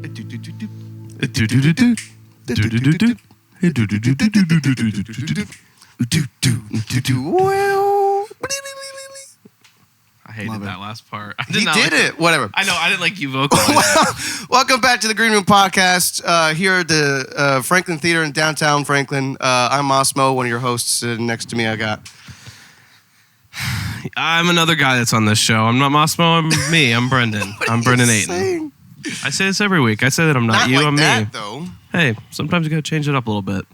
I hated that last part. He did it. Whatever. I know. I didn't like you vocalize. Welcome back to the Green Room Podcast here at the Franklin Theater in downtown Franklin. I'm Massimo, one of your hosts. Next to me, I'm another guy that's on this show. I'm not Massimo. I'm me. I'm Brendan. I'm Brendan Ayton. I say this every week. I say that I'm not you. Like I'm that, me. Though. Hey, sometimes you gotta change it up a little bit.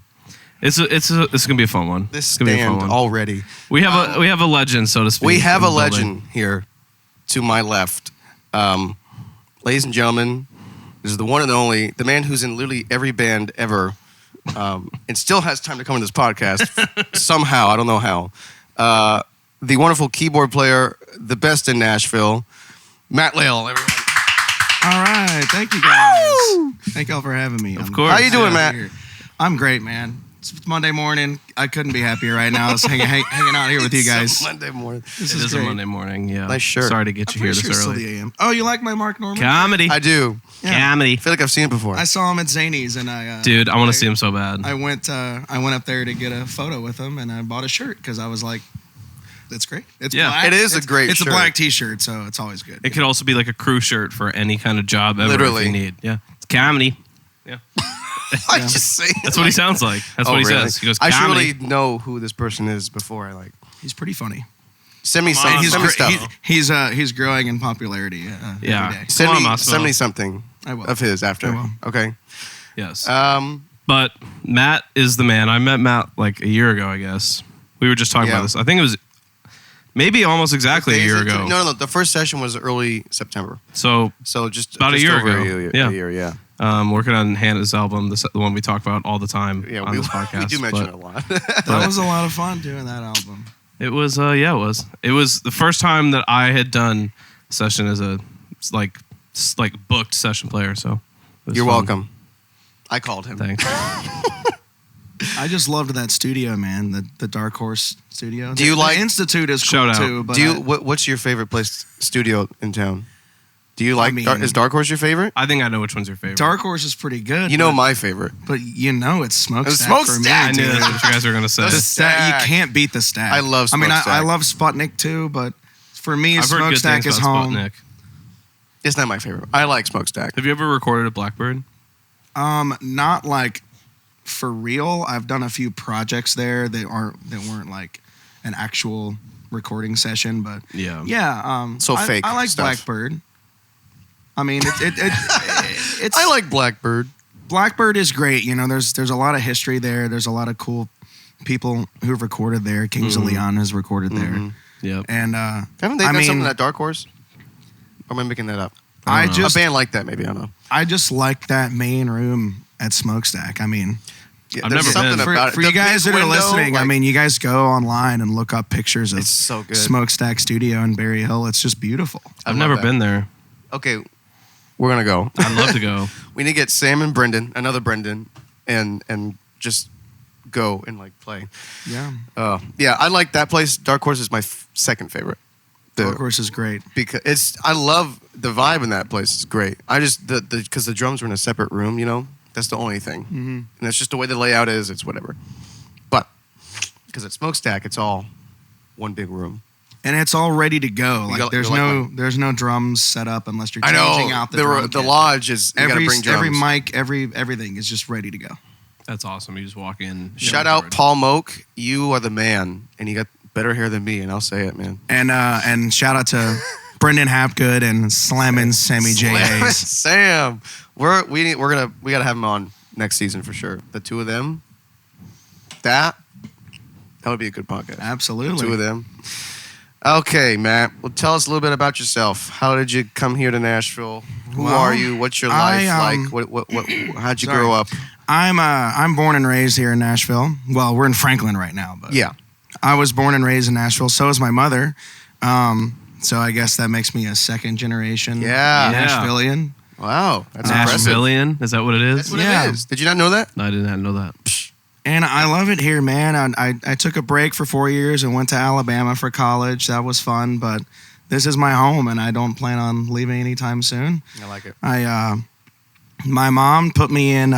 This is gonna be a fun one. This stand already. We have a legend, so to speak. We have a legend here to my left. Ladies and gentlemen, this is the one and only, the man who's in literally every band ever, and still has time to come on this podcast somehow. I don't know how. The wonderful keyboard player, the best in Nashville, Matt Lale, everyone. All right. Thank you, guys. Thank y'all for having me. Of course. How you doing, Matt? I'm great, man. It's Monday morning. I couldn't be happier right now. I was hanging out here with you guys. It's Monday morning. It is a Monday morning, yeah. Nice shirt. Sorry to get you here this It's early. the AM. Oh, you like my Mark Norman? Comedy. I do. Yeah. Comedy. I feel like I've seen it before. I saw him at Zany's, and Dude, I want to see him so bad. I went up there to get a photo with him, and I bought a shirt because I was like, "That's great." It's black. It is a great shirt. It's a black T-shirt, so it's always good. It could also be like a crew shirt for any kind of job ever Literally. if you need. Yeah. It's comedy. Yeah. I just say That's what he sounds like. That's what he says. He goes, I should comedy. really know who this person is before I He's pretty funny. send me some. And Send me stuff. he's growing in popularity. Yeah. Every day. Send Come on, me, Massimo. send me something I will. of his after. I will. Okay. Yes. Um. But Matt is the man. I met Matt like a year ago, I guess. We were just talking Yeah. about this. I think it was maybe almost exactly a year ago. No. The first session was early September. So Just About a year over ago. A Yeah. year, yeah. working on Hannah's album, the one we talk about all the time Yeah, on this podcast. we do mention it a lot. That was a lot of fun doing that album. It was, it was. It was the first time that I had done a session as a like booked session player. So it was You're fun. welcome. I called him. Thanks. I just loved that studio, man. The Dark Horse studio. Do you like- the Institute is Shout cool out. too. But What's your favorite studio in town? Do you like? mean- Is Dark Horse your favorite? I think I know which one's your favorite. Dark Horse is pretty good. You know but, my favorite. but it's Smokestack for me. Smokestack, I knew dude. that's what you guys were gonna say. The The stack, Stack. you can't beat the stack. I love I Smokestack. love Sputnik too, but for me, I've heard good Smokestack things is about home. Sputnik. It's not my favorite. I like Smokestack. Have you ever recorded at Blackbird? Not like for real. I've done a few projects there that weren't like an actual recording session, but Yeah. yeah. So fake I like stuff. Blackbird. I mean, it's I like Blackbird. Blackbird is great. You know, there's a lot of history there. There's a lot of cool people who've recorded there. Kings of Leon has recorded there, Yep. and Haven't they done something at Dark Horse? Or am I making that up? I don't know. A band like that, maybe. I don't know. I just like that main room at Smokestack. I mean, Yeah, I've there's never something been. about it. for The you guys big that are window, listening, I like, mean, you guys go online and look up pictures of it's so good. Smokestack Studio in Berry Hill. It's just beautiful. I've never been there. Okay, we're gonna go. I'd love to go. We need to get Sam and Brendan, another Brendan, and just go and like play. Yeah, Yeah, I like that place. Dark Horse is my second favorite. Dark Horse is great. Because I love the vibe in that place. It's great. I just because the drums were in a separate room. You know, that's the only thing, and that's just the way the layout is. It's whatever. But because at Smokestack, it's all one big room. And it's all ready to go. Like there's no drums set up unless you're I changing know out the the drum kit. lodge is you gotta bring drums. every mic, everything is just ready to go. That's awesome. You just walk in. Shout out Paul Moak. You are the man, and you got better hair than me, and I'll say it, man. And shout out to Brendan Hapgood and Slammin' Sammy J. Hayes. Sam, we gotta have him on next season for sure. The two of them, that would be a good podcast. Absolutely. The two of them. Okay, Matt. Well, tell us a little bit about yourself. How did you come here to Nashville? Who Well, are you? What's your life I, like? What? How'd you sorry. grow up? I'm born and raised here in Nashville. Well, we're in Franklin right now, but Yeah. I was born and raised in Nashville. So is my mother. So I guess that makes me a second generation Yeah. Nashvilleian. Wow, that's impressive. Nashvilleian? Is that what it is? That's what Yeah. it is. Did you not know that? No, I did not know that. And I love it here, man. I took a break for 4 years and went to Alabama for college. That was fun, but this is my home, and I don't plan on leaving anytime soon. I like it. my mom put me in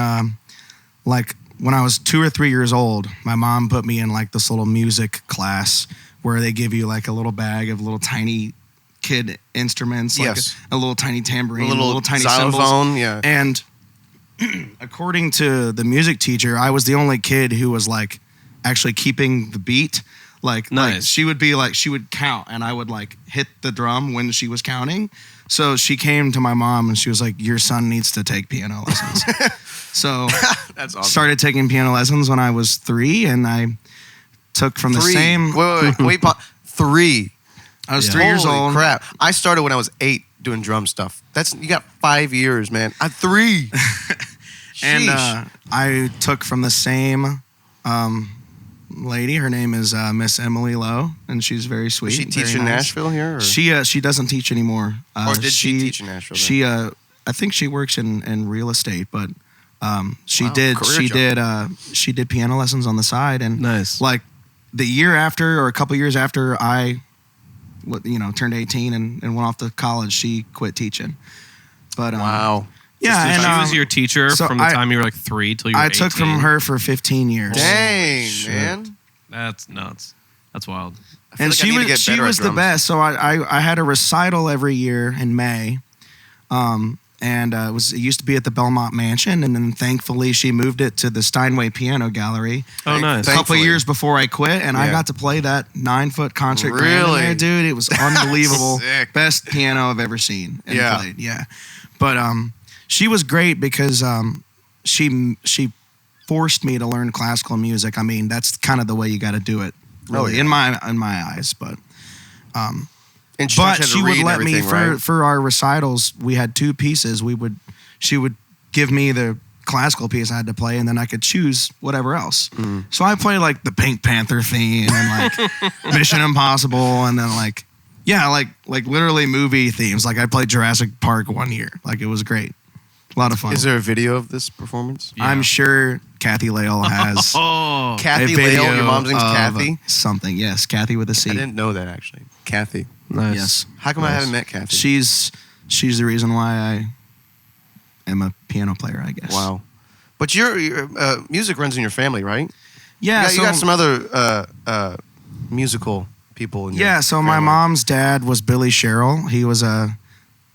like when I was 2 or 3 years old. My mom put me in like this little music class where they give you like a little bag of little tiny kid instruments, like a little tiny tambourine, a little tiny xylophone, cymbals. And according to the music teacher, I was the only kid who was like actually keeping the beat. Like, nice. like she would be like, she would count and I would like hit the drum when she was counting. So she came to my mom and she was like, your son needs to take piano lessons. So that's awesome. Started taking piano lessons when I was 3 and I took from the same. Wait, 3. I was 3 years old. Holy crap. I started when I was 8 doing drum stuff. You got 5 years, man. I'm 3. And I took from the same lady. Her name is Miss Emily Lowe, and she's very sweet. Does she teach in Nashville here? Or? She doesn't teach anymore. Or did she teach in Nashville? Then? I think she works in real estate, but she did piano lessons on the side. And nice. Like the year after, or a couple years after I turned 18 and went off to college, she quit teaching. But wow. Yeah, so and she was your teacher from the time you were like 3 till you were 18. I took from her for 15 years. Dang, man. That's nuts. That's wild. And she was the best. So I had a recital every year in May. And it used to be at the Belmont Mansion, and then thankfully she moved it to the Steinway Piano Gallery. Oh, nice! A couple of years before I quit, and I got to play that 9-foot concert grand in there, dude. It was unbelievable. Best piano I've ever seen and played. Yeah, but she was great because she forced me to learn classical music. I mean, that's kind of the way you got to do it, really, in my eyes. But she would let me for our recitals. We had 2 pieces. She would give me the classical piece I had to play, and then I could choose whatever else. So I played like the Pink Panther theme and like Mission Impossible, and then like literally movie themes. Like I played Jurassic Park one year. Like it was great. A lot of fun. Is there a video of this performance? Yeah. I'm sure Kathy Lale has. Kathy Lale? Your mom's name's Kathy? Something, yes. Kathy with a C. I didn't know that, actually. Kathy. Nice. Yes. How come I haven't met Kathy? She's the reason why I am a piano player, I guess. Wow. But your music runs in your family, right? Yeah. You got some other musical people in your family. So my mom's dad was Billy Sherrill. He was a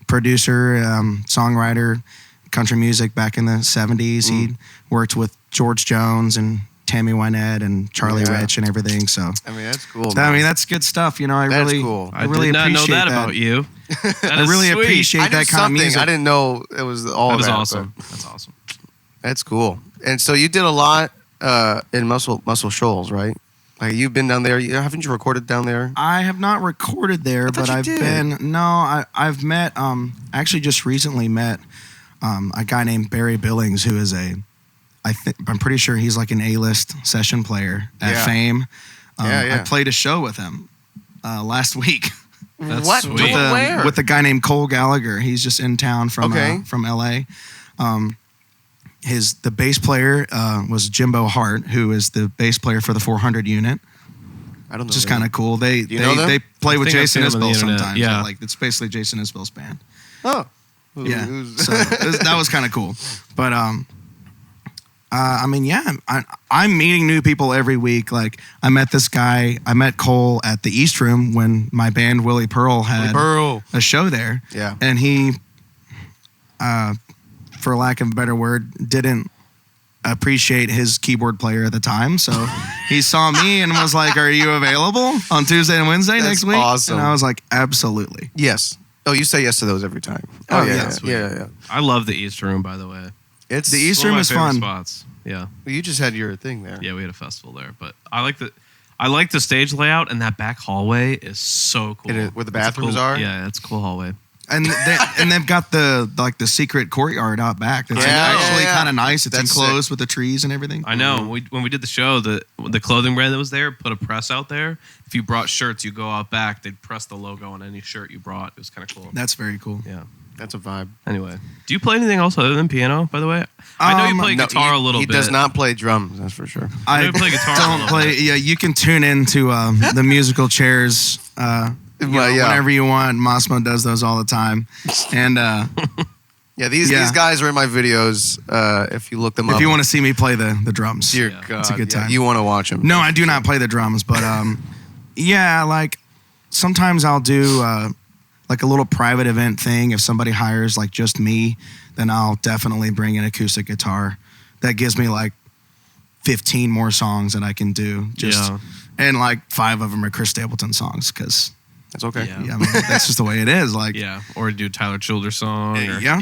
producer, songwriter, country music back in the 70s. He worked with George Jones and Tammy Wynette and Charlie Rich and everything. So I mean, that's cool. I mean, that's good stuff. That's cool. I really did not know that about you. I really appreciate that kind of music. I didn't know it was all that. Was that, awesome. That's awesome. That's cool. And so you did a lot in Muscle Shoals, right? Like you've been down there. Haven't you recorded down there? I have not recorded there, but I've been. No, I've met. Actually, just recently met a guy named Barry Billings, who is I'm pretty sure he's like an A-list session player at Fame. I played a show with him last week. That's what? Sweet. Where? With a guy named Cole Gallagher. He's just in town from LA. The bass player was Jimbo Hart, who is the bass player for the 400 unit. I don't know. Which is kind of cool. They play with Jason Isbell sometimes. Yeah, like it's basically Jason Isbell's band. Oh, yeah. So that was kind of cool. But I mean, yeah, I'm meeting new people every week. Like I met this guy. I met Cole at the East Room when my band Willie Pearl had a show there. Yeah, and he, for lack of a better word, didn't appreciate his keyboard player at the time. So he saw me and was like, "Are you available on Tuesday and Wednesday next week?" Awesome. And I was like, "Absolutely." Yes. Oh, you say yes to those every time. Oh yeah. Yeah. I love the East Room, by the way. The East Room one of my is favorite fun. Spots. Yeah. Well, you just had your thing there. Yeah, we had a festival there, but I like the stage layout, and that back hallway is so cool. Where the bathrooms are. Yeah, it's a cool hallway. And they've got the secret courtyard out back. That's actually kind of nice. It's enclosed with the trees and everything. I know. When we did the show, the clothing brand that was there put a press out there. If you brought shirts, you go out back, they'd press the logo on any shirt you brought. It was kind of cool. That's very cool. Yeah. That's a vibe. Anyway, do you play anything else other than piano, by the way? I know you play guitar a little bit. He does not play drums, that's for sure. I know you play guitar a little bit. Yeah, you can tune into the musical chairs whenever you want. Massimo does those all the time. And These guys are in my videos. If you look them up. If you want to see me play the drums. Dear God. It's a good time. You want to watch them. No, I do not play the drums, but like sometimes I'll do like a little private event thing. If somebody hires like just me, then I'll definitely bring an acoustic guitar. That gives me like 15 more songs that I can do. And like 5 of them are Chris Stapleton songs because that's okay. I mean, that's just the way it is. Like or do Tyler Childers song.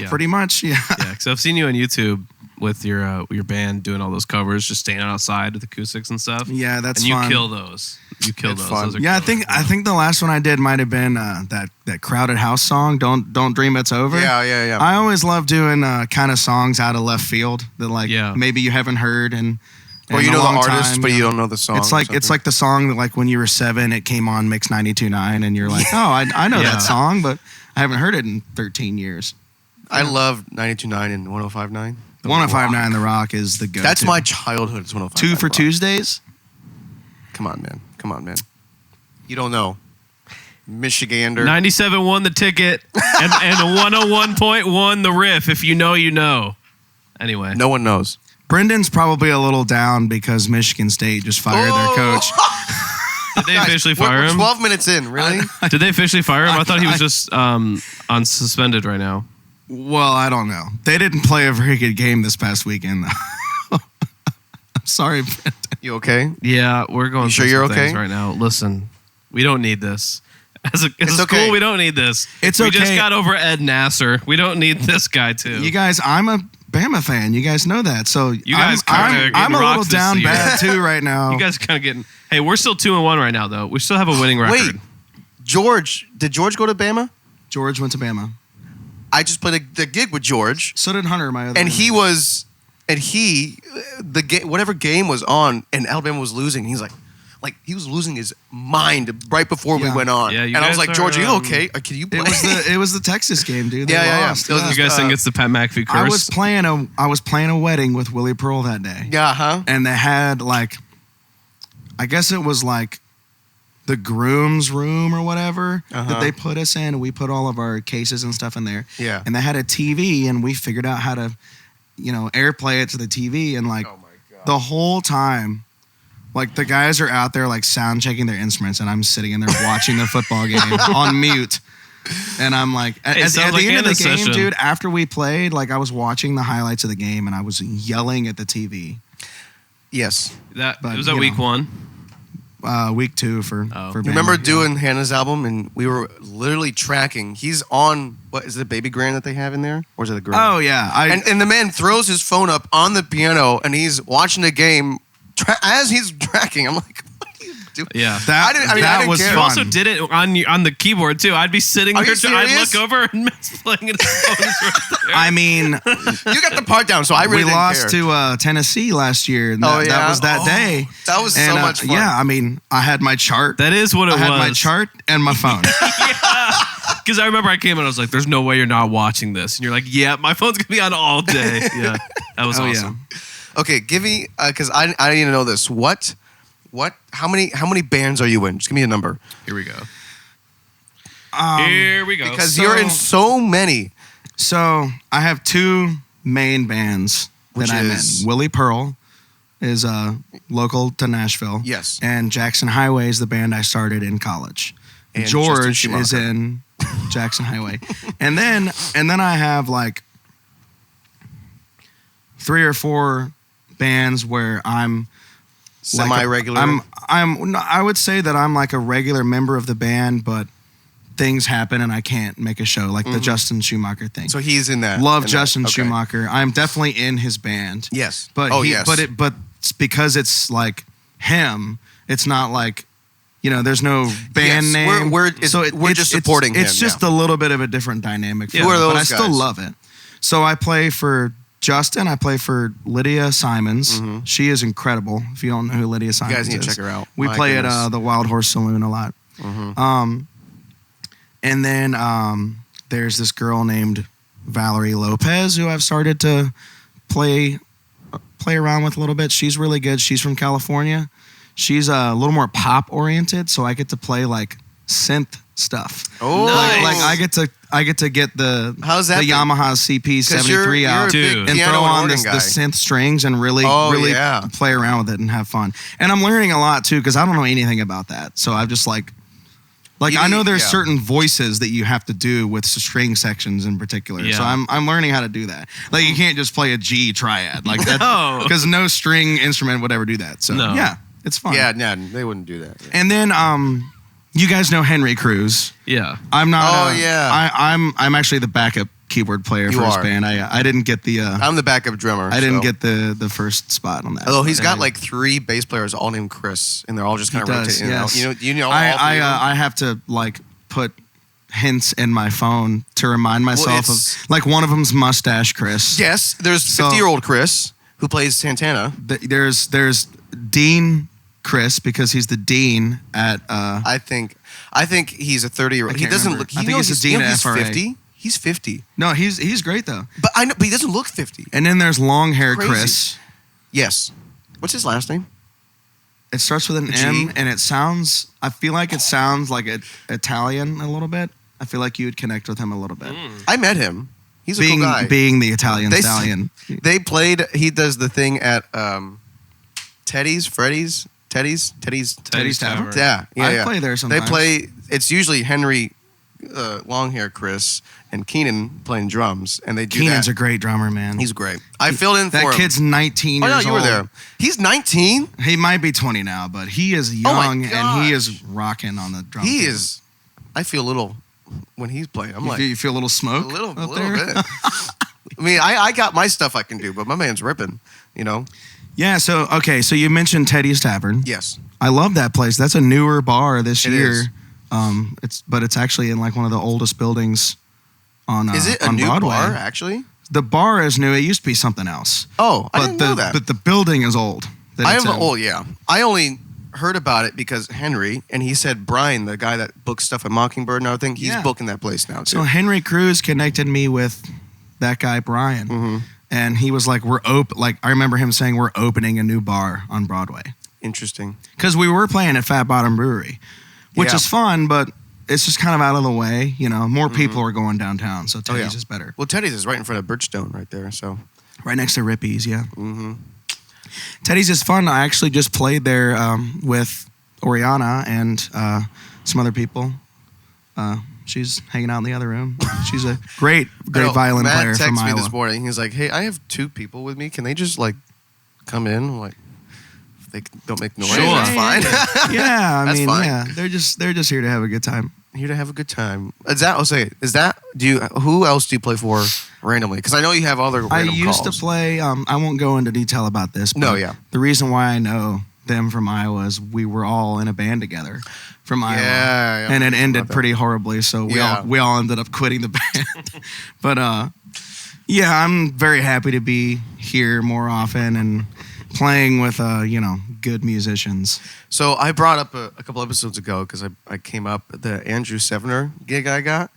Pretty much. Yeah. Because I've seen you on YouTube with your band doing all those covers, just standing outside with acoustics and stuff. Yeah, that's and you fun. kill those. You kill those. Fun. Those are I think the last one I did might have been that Crowded House song. Don't Dream It's Over. Yeah. I always love doing kind of songs out of left field that like maybe you haven't heard or you know the artist, but you don't know the song. It's like the song that like when you were 7, it came on Mix 92.9, and you're like, I know that song, but I haven't heard it in 13 years. I love 92.9 and 105.9. 105.9 The Rock is the go-to. That's my childhood. It's 105.9. 2 for Tuesdays. Come on, man. You don't know. Michigander. 97 won the ticket, and 101.1 the riff. If you know, you know. Anyway. No one knows. Brendan's probably a little down because Michigan State just fired their coach. Did they officially fire we're him? 12 minutes in, really? Did they officially fire him? I thought he was just on suspended right now. Well, I don't know. They didn't play a very good game this past weekend, though. I'm sorry, Brendan. You okay? Yeah, we're going through some okay? things right now. Listen, we don't need this. As a school, okay. We don't need this. It's we okay. just got over Ed Nasser. We don't need this guy, too. You guys, I'm a Bama fan. You guys know that. So you guys I'm a little down bad, too, right now. You guys are kind of getting... Hey, we're still 2-1 right now, though. We still have a winning record. Wait, did George go to Bama? George went to Bama. I just played the gig with George. So did Hunter, my other and man. Whatever game was on and Alabama was losing, he's like he was losing his mind right before we went on. Yeah, and I was like, George, are you okay? Can you play? It was the Texas game, dude. They lost. You guys think it's the Pat McAfee curse? I was playing a wedding with Willie Pearl that day. Yeah, huh? And they had I guess it was like the groom's room or whatever that they put us in, and we put all of our cases and stuff in there. Yeah. And they had a TV, and we figured out how to, airplay it to the TV, and the whole time, the guys are out there sound checking their instruments, and I'm sitting in there watching the football game on mute. And I'm like, at the end of the game, dude, after we played, I was watching the highlights of the game, and I was yelling at the TV. Yes. Was that week 1? Week 2 for Bama. Remember doing Hannah's album, and we were literally tracking. He's on, what is it, a baby grand that they have in there? Or is it a grand? Oh, yeah. And the man throws his phone up on the piano, and he's watching the game as he's tracking. I'm like, what are you doing? Yeah. That was care. fun. You also did it on the keyboard, too. I'd be sitting there. I'd look over and Matt's playing his phone right there. I mean, you got the part down, so I really we lost to Tennessee last year. And that was that day. That was so much fun. Yeah, I mean, I had my chart. That is what it was. I had my chart and my phone. Because I remember I came in and I was like, there's no way you're not watching this. And you're like, yeah, my phone's going to be on all day. Yeah, that was awesome. Yeah. Okay, give me, because I need to know this. How many bands are you in? Just give me a number. Here we go. Here we go. Because you're in so many. So I have 2 main bands that I'm in. Willie Pearl is local to Nashville. Yes. And Jackson Highway is the band I started in college. And George is in Jackson Highway. and then I have 3 or 4 bands where I'm semi-regular. I would say that I'm a regular member of the band, but things happen and I can't make a show, the Justin Schumacher thing. So he's in that. Love Justin Schumacher. I'm definitely in his band. Yes. But but it's because it's him. It's not there's no band name. We're just supporting him. It's just a little bit of a different dynamic. Who are those but I guys? still love it. So I play for Justin. I play for Lydia Simons. Mm-hmm. She is incredible. If you don't know who Lydia Simons is. You guys need to check her out. We play at the Wild Horse Saloon a lot. Mm-hmm. And then there's this girl named Valerie Lopez who I've started to play around with a little bit. She's really good. She's from California. She's a little more pop oriented, so I get to play synth stuff. Oh, like I get to get the How's that the been? Yamaha CP73 you're out a big Dude. and piano throw on organ the guy. synth strings and really yeah. play around with it and have fun. And I'm learning a lot too because I don't know anything about that. So I've just like I know there's certain voices that you have to do with string sections in particular. Yeah. So I'm learning how to do that. Like you can't just play a G triad like that No. because no string instrument would ever do that. So No. yeah, it's fun. Yeah, no, they wouldn't do that. Yeah. And then you guys know Henry Cruz. Yeah. I'm not. Oh, yeah. I'm actually the backup keyboard player You for his are. band. I didn't get the. I'm the backup drummer. I didn't so. get the first spot on that. Although he's got And like 3 bass players all named Chris, and they're all just he kind of does, rotating yes. out. You know all 3 of them? I have to like put hints in my phone to remind myself it's- of like one of them's Mustache Chris. Yes, there's So- 50-year-old Chris who plays Santana. There's Dean Chris because he's the dean at. I think he's a 30-year-old. I He can't doesn't remember. look. I think he's a dean at he's FRA. 50. He's 50. No, he's great though. But I know, but he doesn't look 50. And then there's long hair Crazy. Chris. Yes. What's his last name? It starts with an G? M, and it sounds. I feel like it sounds like Italian a little bit. I feel like you would connect with him a little bit. I met him. He's a Being cool guy. being the Italian They- stallion. They played. He does the thing at Teddy's Teddy's Tavern? Yeah, I play there sometimes. They play. It's usually Henry, long hair Chris, and Keenan playing drums, and they do Keenan's that. a great drummer, man. He's great. I filled in for that him. kid's 19 Oh years no, you old. were there. He's 19. He might be 20 now, but he is Oh my young and he gosh. is rocking on the drum. He kit. is. I feel a little when he's playing. I'm like You feel a little a smoke? little up there? bit. I mean, I got my stuff I can do, but my man's ripping. You know. Yeah. So so you mentioned Teddy's Tavern. Yes. I love that place. That's a newer bar this It year. is. It's actually in like one of the oldest buildings on Is it a on new Broadway. bar actually? The bar is new. It used to be something else. Oh, I But didn't the know that. but the building is old. that I it's have. in. Oh yeah. I only heard about it because Henry and he said Brian, the guy that books stuff at Mockingbird and everything, he's Yeah. booking that place now too. So Henry Cruz connected me with that guy Brian, Mhm. and he was like, "We're open." Like I remember him saying, "We're opening a new bar on Broadway," Interesting. because we were playing at Fat Bottom Brewery, which Yeah. is fun, but it's just kind of out of the way. You know, more people are going downtown, so Teddy's Mm-hmm. yeah. is better. Well, Teddy's is right in front of Bridgestone right there. So. Right next to Rippy's, yeah. Mm-hmm. Teddy's is fun. I actually just played there with Oriana and some other people. She's hanging out in the other room. She's a great violin Matt player from texted me Iowa. this morning. He's like, "Hey, I have 2 people with me. Can they just like come in? I'm like, if they don't make noise, Sure. that's fine. Yeah, I That's mean, fine. yeah, they're just here to have a good time. Here to have a good time. Is that? Who else do you play for randomly? Because I know you have other I random used calls. to play. I won't go into detail about this. But No, yeah. The reason why I know them from Iowa is we were all in a band together from Iowa, Yeah, and it about ended that. pretty horribly. So Yeah. we all ended up quitting the band. But yeah, I'm very happy to be here more often and playing with good musicians. So I brought up a couple episodes ago because I came up the Andrew Sevener gig I got,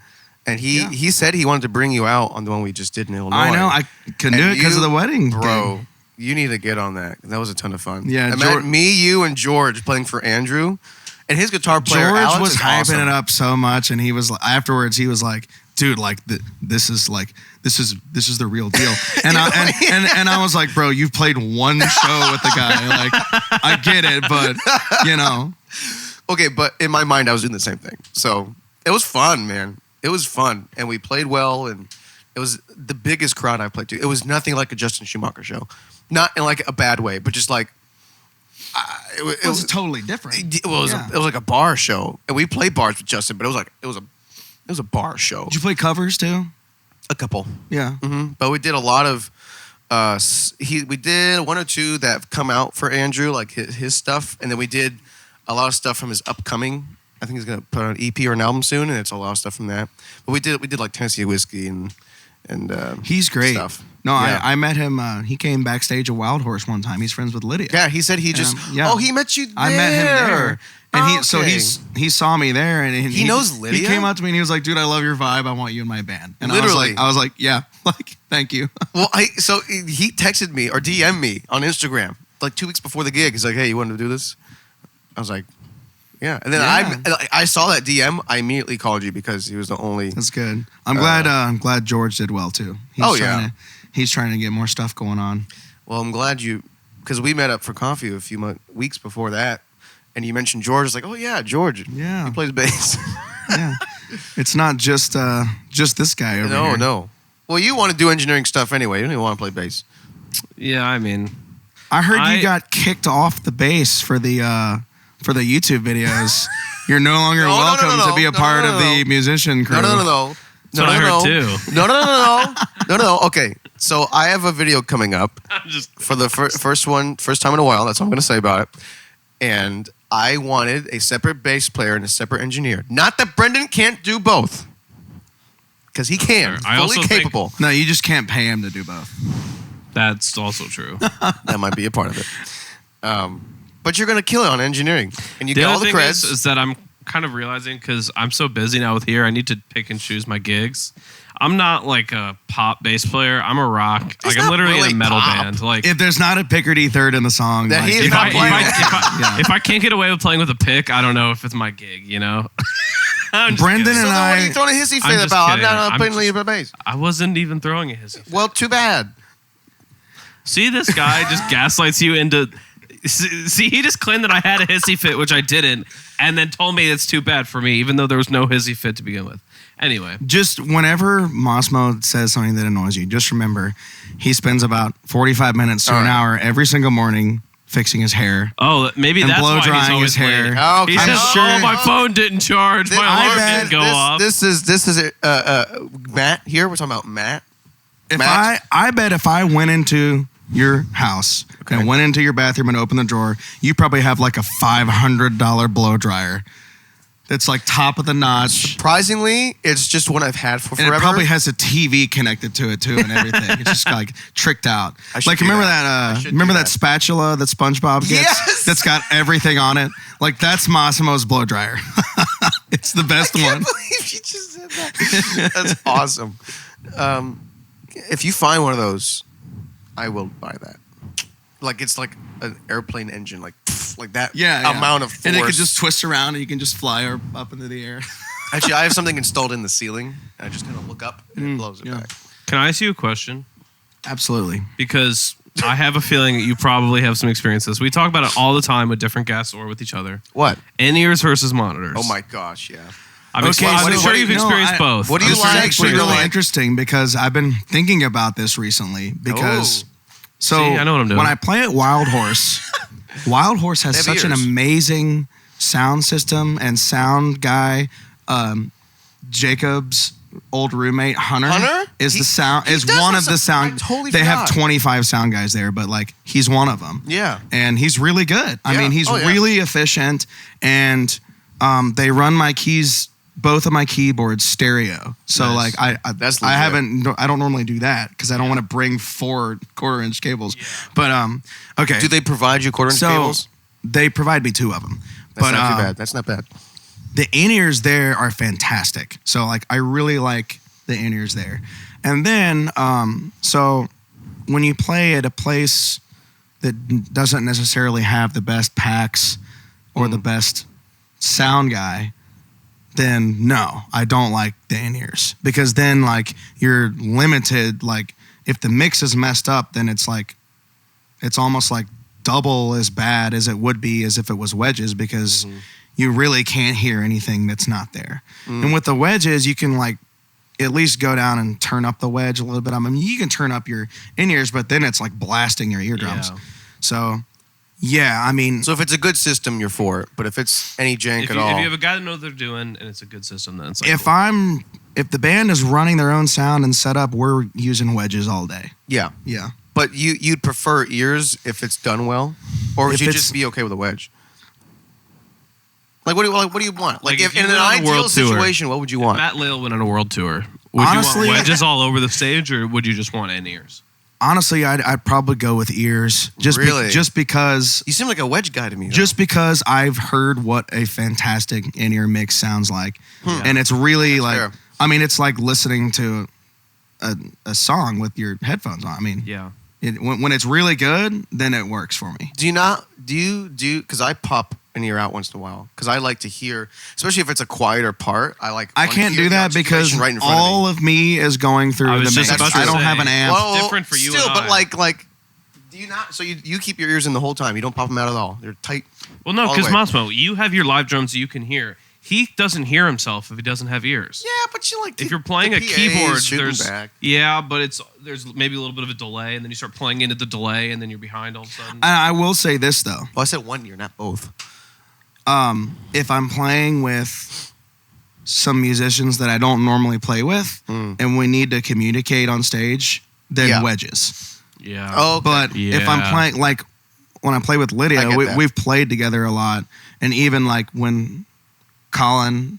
and he said he wanted to bring you out on the one we just did in Illinois. I know I couldn't do And it because of you- the wedding, bro. gig. You need to get on that. That was a ton of fun. Yeah, Imagine me, you, and George playing for Andrew, and his guitar player George Alex was is hyping awesome. it up so much, and he was afterwards. He was like, "Dude, like this is the real deal." And I was like, "Bro, you've played one show with the guy. Like, I get it, but you know." Okay, but in my mind, I was doing the same thing. So it was fun, man. It was fun, and we played well, and it was the biggest crowd I played to. It was nothing like a Justin Schumacher show, not in like a bad way, but just like It was totally different. It was Yeah. it was like a bar show, and we played bars with Justin, but it was a bar show. Did you play covers too? A couple, Yeah. but we did a lot of. We did 1 or 2 that have come out for Andrew, like his stuff, and then we did a lot of stuff from his upcoming. I think he's gonna put out an EP or an album soon, and it's a lot of stuff from that. But we did like Tennessee Whiskey and He's great. stuff. No, Yeah. I met him. He came backstage at Wild Horse one time. He's friends with Lydia. Yeah, he said he just. yeah. Oh, he met you there. I met him there. And Okay. he saw me there, and He knows He Lydia? came up to me and he was like, "Dude, I love your vibe. I want you in my band." And Literally. I was like, "Yeah, like, thank you." Well, so he texted me or DM'd me on Instagram like 2 weeks before the gig. He's like, "Hey, you want to do this?" I was like, Yeah, and then I saw that DM. I immediately called you because he was the only. That's good. I'm glad George did well too. He's trying to get more stuff going on. Well, I'm glad because we met up for coffee a few weeks before that, and you mentioned George. It's like, oh yeah, George. Yeah, he plays bass. Yeah, it's not just this guy over here. No. Well, you want to do engineering stuff anyway. You don't even want to play bass. Yeah, I mean, I heard you got kicked off the bass for the YouTube videos. You're no longer welcome to be a part of the musician crew. No. That's what I heard too. No. Okay, so I have a video coming up for the first time in a while. That's what I'm going to say about it. And I wanted a separate bass player and a separate engineer. Not that Brendan can't do both, because he can. He's fully capable. No, you just can't pay him to do both. That's also true. That might be a part of it. But you're going to kill it on engineering, and you get all the creds. Is that I'm kind of realizing, because I'm so busy now with here, I need to pick and choose my gigs. I'm not like a pop bass player. I'm a rock. It's I'm literally really in a metal pop. band. Like, if there's not a Picardy third in the song, that like, if I can't get away with playing with a pick, I don't know if it's my gig. You know. Brendan and what are you throwing a hissy fit about? I'm not playing lead bass. I wasn't even throwing a hissy fit. Well, too bad. See, this guy just gaslights you into. See, he just claimed that I had a hissy fit, which I didn't, and then told me it's too bad for me, even though there was no hissy fit to begin with. Anyway. Just whenever Massimo says something that annoys you, just remember he spends about 45 minutes to an hour every single morning fixing his hair. Oh, maybe that's blow why drying he's always his hair. late. Okay. He says, my phone didn't charge. My alarm didn't go off. This is Matt here. We're talking about Matt. I bet if I went into your house and went into your bathroom and opened the drawer, you probably have like a $500 blow dryer. It's like top of the notch. Surprisingly, it's just one I've had for forever. And it probably has a TV connected to it too and everything. It's just like tricked out. Like remember that spatula that SpongeBob gets? Yes! That's got everything on it. Like that's Massimo's blow dryer. It's the best one. I can't believe you just said that. That's awesome. If you find one of those, I will buy that. Like it's like an airplane engine, like that amount of force. And it can just twist around and you can just fly up into the air. Actually, I have something installed in the ceiling. And I just kind of look up and it blows it back. Can I ask you a question? Absolutely. Because I have a feeling that you probably have some experiences. We talk about it all the time with different guests or with each other. What? In-ears versus monitors. Oh my gosh, yeah. I'm sure you've experienced both. What do you like? This is actually really interesting because I've been thinking about this recently because... So see, I know what I'm doing. When I play at Wild Horse, Wild Horse has such an amazing sound system and sound guy. Jacob's old roommate Hunter is one of the sound. They have 25 sound guys there, but like he's one of them. Yeah, and he's really good. I mean, he's really efficient, and they run my keys. Both of my keyboards stereo, so nice. Like I don't normally do that because I don't want to bring 4 quarter-inch cables. Yeah. But okay. Do they provide you quarter-inch cables? They provide me 2 of them. That's not too bad. That's not bad. The in-ears there are fantastic. So like I really like the in-ears there. And then so when you play at a place that doesn't necessarily have the best packs or the best sound guy, then no, I don't like the in-ears because then like you're limited. Like if the mix is messed up, then it's almost like double as bad as it would be as if it was wedges because you really can't hear anything that's not there. And with the wedges, you can like at least go down and turn up the wedge a little bit. I mean, you can turn up your in-ears, but then it's like blasting your eardrums. Yeah. So yeah, I mean... So if it's a good system, you're for it. But if it's any jank at all... If you have a guy that knows what they're doing and it's a good system, then it's like... If the band is running their own sound and setup, we're using wedges all day. Yeah. Yeah. But you'd prefer ears if it's done well? Or would you just be okay with a wedge? Like, what do you want? Like if in an ideal situation, what would you want? If Matt Lale went on a world tour, would you want wedges all over the stage or would you just want in-ears? Honestly, I'd probably go with ears. Just because... You seem like a wedge guy to me. Just because I've heard what a fantastic in-ear mix sounds like. And it's really that's like... Fair. I mean, it's like listening to a song with your headphones on. I mean... Yeah. When it's really good, then it works for me. Do you... Because I pop an ear out once in a while because I like to hear, especially if it's a quieter part. I can't do that because right in front all of me is going through the mix. I don't have an amp. Well, different for you. Still, and but I. like, do you not? So you keep your ears in the whole time. You don't pop them out at all. They're tight. Well, no, all the because way. Massimo, you have your live drums that you can hear. He doesn't hear himself if he doesn't have ears. Yeah, but you like If you're playing the a PA's keyboard, shooting there's back. but there's maybe a little bit of a delay, and then you start playing into the delay, and then you're behind all of a sudden. I will say this though. Well, I said one ear, not both. If I'm playing with some musicians that I don't normally play with, and we need to communicate on stage, then wedges. Yeah. Oh, okay. But if I'm playing, like when I play with I Lydia, get that. we've played together a lot, and even like when Colin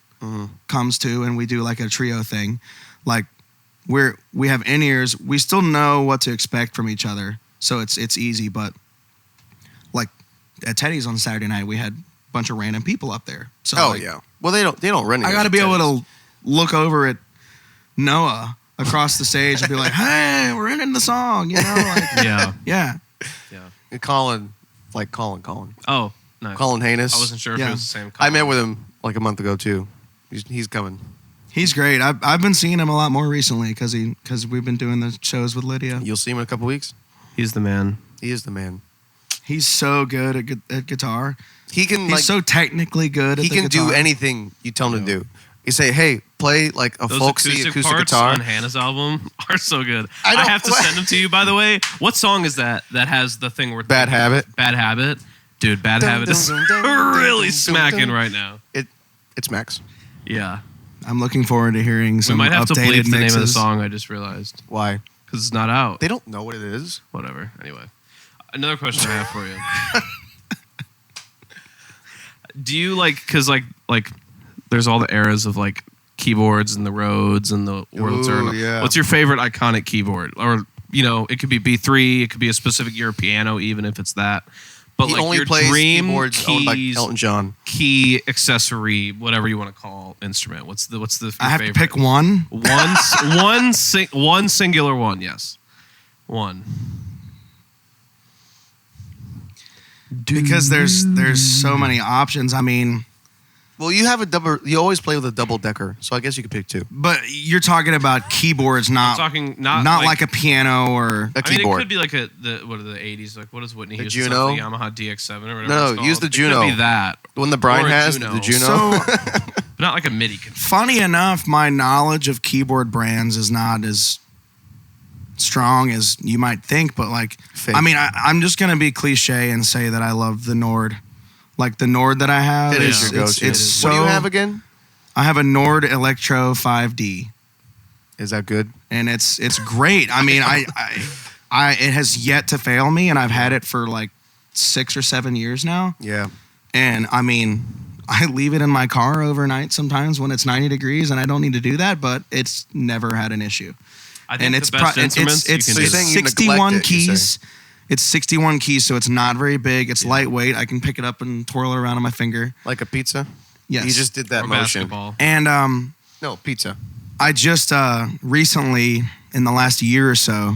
comes to and we do like a trio thing, like we have in-ears, we still know what to expect from each other, so it's easy. But like at Teddy's on Saturday night, we had a bunch of random people up there. So yeah. Well, they don't run. I got to be able to look over at Noah across the stage and be like, "Hey, we're ending the song," you know? Like, yeah. And Colin. Oh, nice. Colin Haynes. I wasn't sure if Yeah. it was the same. I met with him like a month ago too. He's coming. He's great. I've been seeing him a lot more recently because we've been doing the shows with Lydia. You'll see him in a couple weeks. He's the man. He is the man. He's so good at guitar. He can He's so technically good at he the can guitar. do anything you tell him to do. You say, "Hey, play like a Those folksy acoustic acoustic parts guitar." on Hannah's album are so good. I I don't- have to what? send them to you, by the way. What song is that has the thing where Bad Habit. Bad Habit? Dude, Bad Dun, Habit dun, is dun, dun, dun, really dun, smacking dun. right now. It's Max. Yeah. I'm looking forward to hearing We some might have to updated bleep the name of the mixes. song, I just realized. Why? Because it's not out. They don't know what it is. Whatever. Anyway. Another question I have for you. Do you because there's all the eras of like keyboards and the Rhodes and the Wurlitzer. Ooh, yeah. What's your favorite iconic keyboard? Or, it could be B3, it could be a specific year piano, even if it's that. But He like only your plays dream keyboards owned by keys, Elton John. key, accessory, whatever you want to call instrument. What's the your I have favorite? to pick one. One singular one, yes. One. Because there's so many options. I mean, Well, you have you always play with a double decker, so I guess you could pick two. but you're talking about keyboards, I'm not talking not like a piano or. A I mean, it keyboard. could be like what are the 80s? Like, what is Whitney The Houston? Juno? The Yamaha DX7 or whatever. No, it's called. use the It Juno. could be that. The one that Brian Or a has, Juno. the Juno. So But not like a MIDI controller. funny enough, my knowledge of keyboard brands is not as strong as you might think. But like, Fake. I mean, I'm just gonna be cliche and say that I love the Nord. Like the Nord that I have, It is Yeah. your it's go-to. so. What do you have again? I have a Nord Electro 5D. Is that good? And it's great. I mean, I it has yet to fail me, and I've had it for like 6 or 7 years now. Yeah. And I mean, I leave it in my car overnight sometimes when it's 90 degrees, and I don't need to do that, but it's never had an issue. I think And the it's best it's instruments you it's can So you're do. saying you neglect 61 it, you keys. It's 61 keys, so it's not very big. It's lightweight. I can pick it up and twirl it around on my finger. Like a pizza? Yes. You just did that Or motion. basketball. And No, pizza. I just recently, in the last year or so,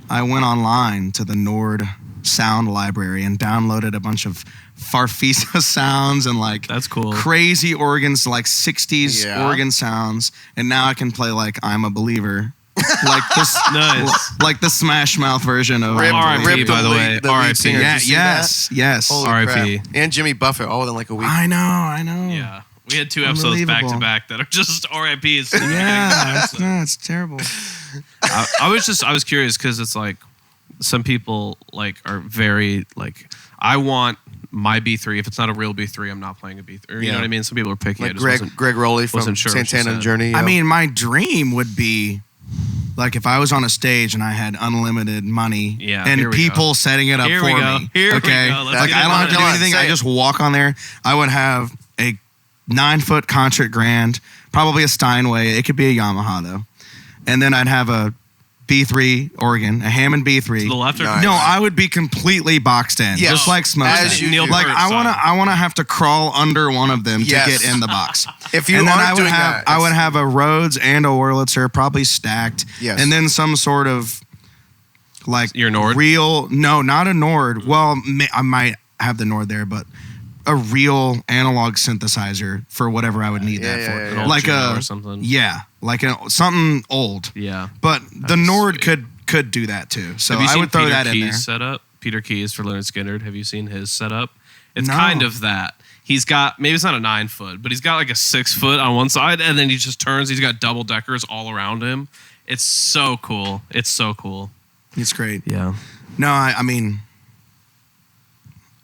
I went online to the Nord sound library and downloaded a bunch of Farfisa sounds and like That's cool. crazy organs, like 60s Yeah. organ sounds. And now I can play like I'm a Believer. Like this, Nice. like the Smash Mouth version of Rip- R.I.P. Rip by the way. lead R.I.P. singer. Yeah, Did you see yes. Holy R.I.P. crap. And Jimmy Buffett all within like a week. I know. Yeah. We had 2 episodes back to Unbelievable. back that are just RIPs. Yeah, it's terrible. I was curious because it's like some people like are very like I want my B3. If it's not a real B3, I'm not playing a B3. Or, you Yeah. know what I mean? Some people are picky. I Like just Greg Rowley from wasn't sure what she Santana and said. Journey. you I know? mean, my dream would be like if I was on a stage and I had unlimited money Yeah, and here we people setting it up Here for we go. me. Here we okay. go. Let's Like get I it don't have to do on. anything. Say I it. just walk on there. I would have a 9-foot concert grand, probably a Steinway. It could be a Yamaha though. And then I'd have a B3 organ, a Hammond B3. To the left or Nice. No, I would be completely boxed in, Yes. just like Smoke. As you Neil do. Like Peart I want to have to crawl under one of them Yes. to get in the box. If you and then aren't I would doing have that, I would it's- have a Rhodes and a Wurlitzer probably stacked. Yes. And then some sort of like Your Nord? real no, not a Nord. Well, I might have the Nord there, but a real analog synthesizer for whatever I would need that for. An old Like Juno a or something. Yeah, like something old. Yeah. But the Nord could do that too. So have you I seen would throw Peter that in there. Key's setup? Peter Keys for Leonard Skinner. Have you seen his setup? It's No. kind of that. He's got, maybe it's not a 9-foot, but he's got like a 6-foot on one side, and then he just turns. He's got double deckers all around him. It's so cool. It's so cool. It's great. Yeah. No, I mean,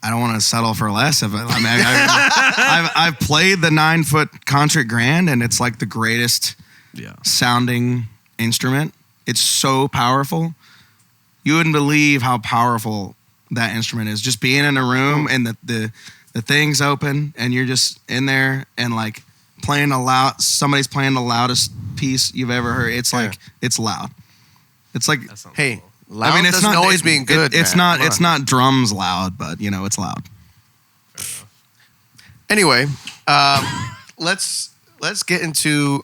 I don't want to settle for less of it. I mean, I've played the 9-foot concert grand, and it's like the greatest sounding instrument. It's so powerful. You wouldn't believe how powerful that instrument is. Just being in a room and the thing's open, and you're just in there and like playing somebody's playing the loudest piece you've ever heard. It's like it's loud. It's like Hey, loud it's doesn't always being good. It's man. not drums loud, but it's loud. Anyway, let's get into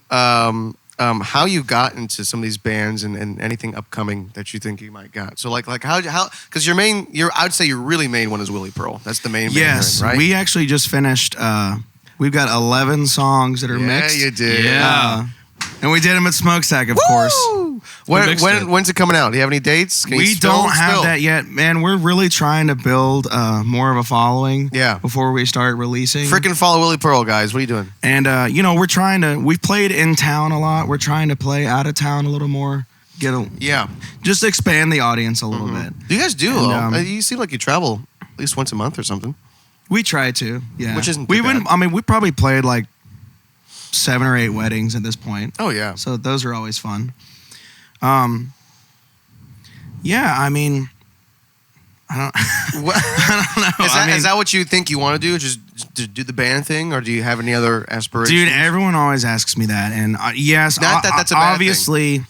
how you got into some of these bands and anything upcoming that you think you might got. So like how because I would say your really main one is Willie Pearl. That's the main Yes, band, right? we actually just finished. We've got 11 songs that are mixed. Yeah, you did. Yeah. And we did them at Smokestack, of course. When's it coming out? Do you have any dates? We don't have that yet, man. We're really trying to build more of a following. Yeah. Before we start releasing. Freaking follow Willie Pearl, guys. What are you doing? And we're trying to. We've played in town a lot. We're trying to play out of town a little more. Just expand the audience a little bit. You guys do. And, you seem like you travel at least once a month or something. We try to. Yeah. Which isn't. We probably played like 7 or 8 weddings at this point. Oh yeah. So those are always fun. Yeah, I mean, I don't know. Is that what you think you want to do? Just to do the band thing, or do you have any other aspirations? Dude, everyone always asks me that, and yes, that's a bad obviously,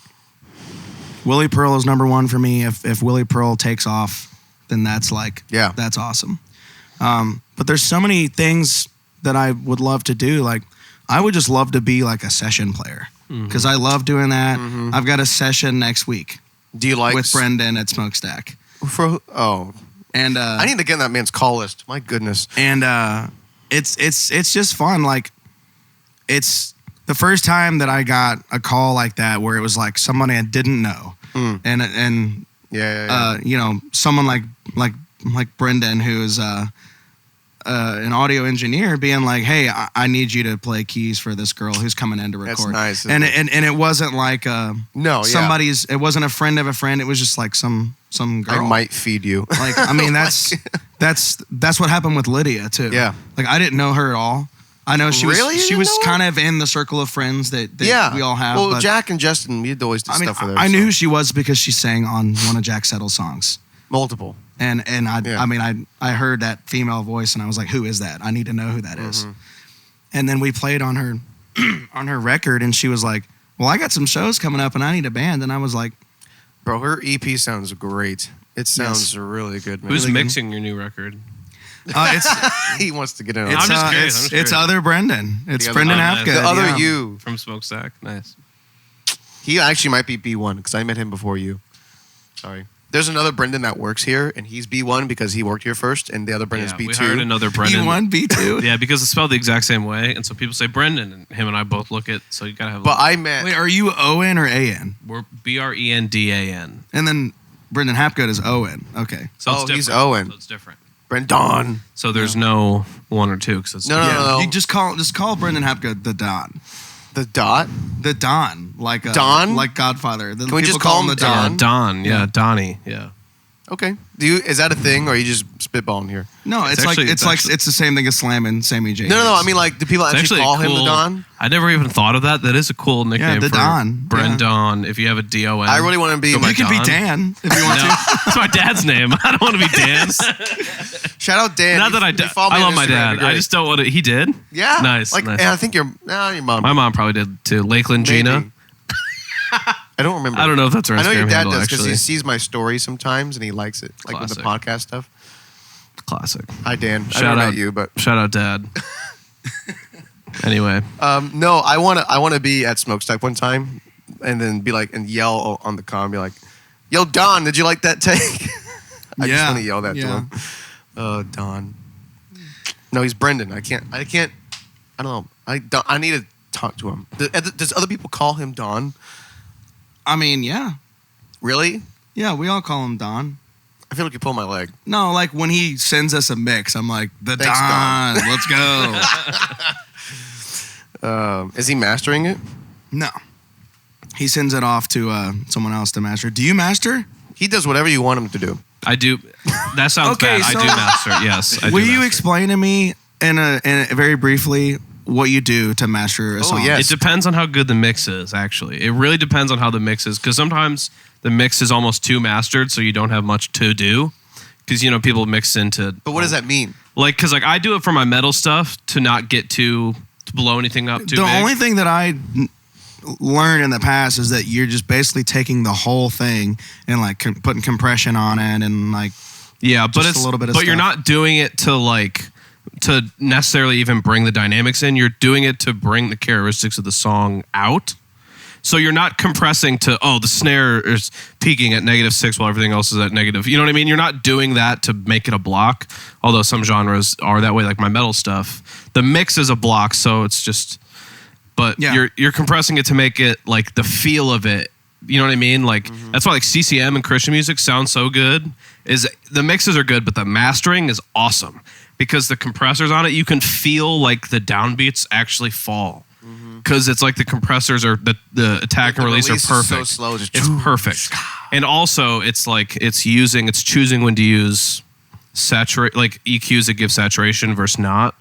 Willie Pearl is number one for me. If Willie Pearl takes off, then that's that's awesome. But there's so many things that I would love to do. Like, I would just love to be like a session player because I love doing that. I've got a session next week. Do you like with Brendan at Smokestack? And I need to get on that man's call list. My goodness. And it's just fun. Like, it's the first time that I got a call like that where it was like somebody I didn't know, and someone like Brendan, who is an audio engineer, being like, "Hey, I need you to play keys for this girl who's coming in to record." That's nice. And it wasn't like somebody's. It wasn't a friend of a friend. It was just like some girl. I might feed you. Like, I mean, that's what happened with Lydia too. Yeah. Like, I didn't know her at all. I know she really? was kind of in the circle of friends that we all have. Well, but Jack and Justin, we'd always do stuff with her. I knew who she was because she sang on one of Jack Settle's songs. Multiple. And I heard that female voice and I was like, who is that? I need to know who that is. And then we played on her on her record, and she was like, well, I got some shows coming up and I need a band. And I was like, bro, her EP sounds great. It sounds really good, man. Who's mixing your new record? He wants to get in on I'm just curious. It's other Brendan. It's Brendan Apgood. The other you. From Smokestack. Nice. He actually might be B1 because I met him before you. Sorry. There's another Brendan that works here, and he's B1 because he worked here first, and the other Brendan's B2. We hired another Brendan. B1, B2? Yeah, because it's spelled the exact same way, and so people say Brendan, and him and I both look it, so you gotta have. But I met. Wait, are you O-N or A-N? We're Brendan. And then Brendan Hapgood is O-N. Okay. So it's he's Owen. So it's different. Brendan. So there's no one or two because it's no. You just call Brendan Hapgood the Don. The Dot? The Don, like Don, like Godfather. Can we just call him the Don? Don, yeah, Donnie, yeah. Okay. Is that a thing, or are you just spitballing here? No, it's the same thing as Slam and Sammy J. No. I mean, like, do people actually call him the Don? I never even thought of that. That is a cool nickname. The for Don. Brendan. If you have a D-O-N. I really want to be. You can be Dan if you want to. That's my dad's name. I don't want to be Dan. Shout out Dan. Not that I love my dad. I just don't want to. He did. Yeah. Nice. Like, nice. And I think your mom. My mom probably did too. Lakeland Gina. I don't remember. I don't know if that's her Instagram I know your dad handle, does because actually. he sees my stories sometimes and he likes it, like with the podcast stuff. Classic. Hi, Dan. Shout I don't know out you, but shout out, Dad. Anyway, no, I want to be at Smokestack one time and then be like and yell on the comm, be like, "Yo, Don, did you like that take?" I just want to yell that to him. Don. No, he's Brendan. I don't know. I need to talk to him. Does other people call him Don? I mean, yeah. Really? Yeah, we all call him Don. I feel like you pull my leg. No, like when he sends us a mix, I'm like, Thanks, Don. Let's go. Is he mastering it? No. He sends it off to someone else to master. Do you master? He does whatever you want him to do. I do. That sounds Okay, bad. so- I do master. Yes. I do Will you master. explain to me in a very briefly what you do to master a song? yes. It depends on how good the mix is, actually. It really depends on how the mix is, because sometimes the mix is almost too mastered, so you don't have much to do. Because, people mix into... But what does that mean? Because I do it for my metal stuff to not get to blow anything up too The big. only thing that I learned in the past is that you're just basically taking the whole thing and like putting compression on it and like Yeah, but just it's a little bit of but you're stuff. not doing it to necessarily even bring the dynamics in. You're doing it to bring the characteristics of the song out. So you're not compressing to, the snare is peaking at -6 while everything else is at negative. You know what I mean? You're not doing that to make it a block, although some genres are that way, like my metal stuff. The mix is a block, so it's just, but Yeah. you're compressing it to make it like the feel of it. You know what I mean? Like that's why like CCM and Christian music sound so good. Is the mixes are good, but the mastering is awesome because the compressors on it, you can feel like the downbeats actually fall. Because it's like the compressors are the attack and release are perfect. Is so slow, just it's perfect, and also it's like it's choosing when to use saturate like EQs that give saturation versus not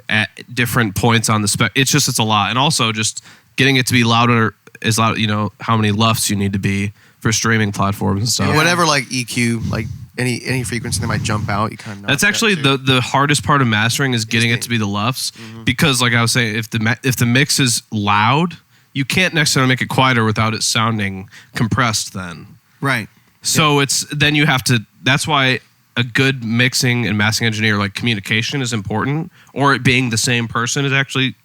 at different points on the spec. It's a lot, and also just getting it to be louder is loud. How many lufts you need to be for streaming platforms and stuff. Yeah. Whatever, like EQ, like any frequency that might jump out, you kind of. That's actually the hardest part of mastering is getting it to be the lufts because, like I was saying, if the mix is loud, you can't necessarily make it quieter without it sounding compressed. Then, right. So then you have to. That's why a good mixing and mastering engineer, like communication, is important, or it being the same person is actually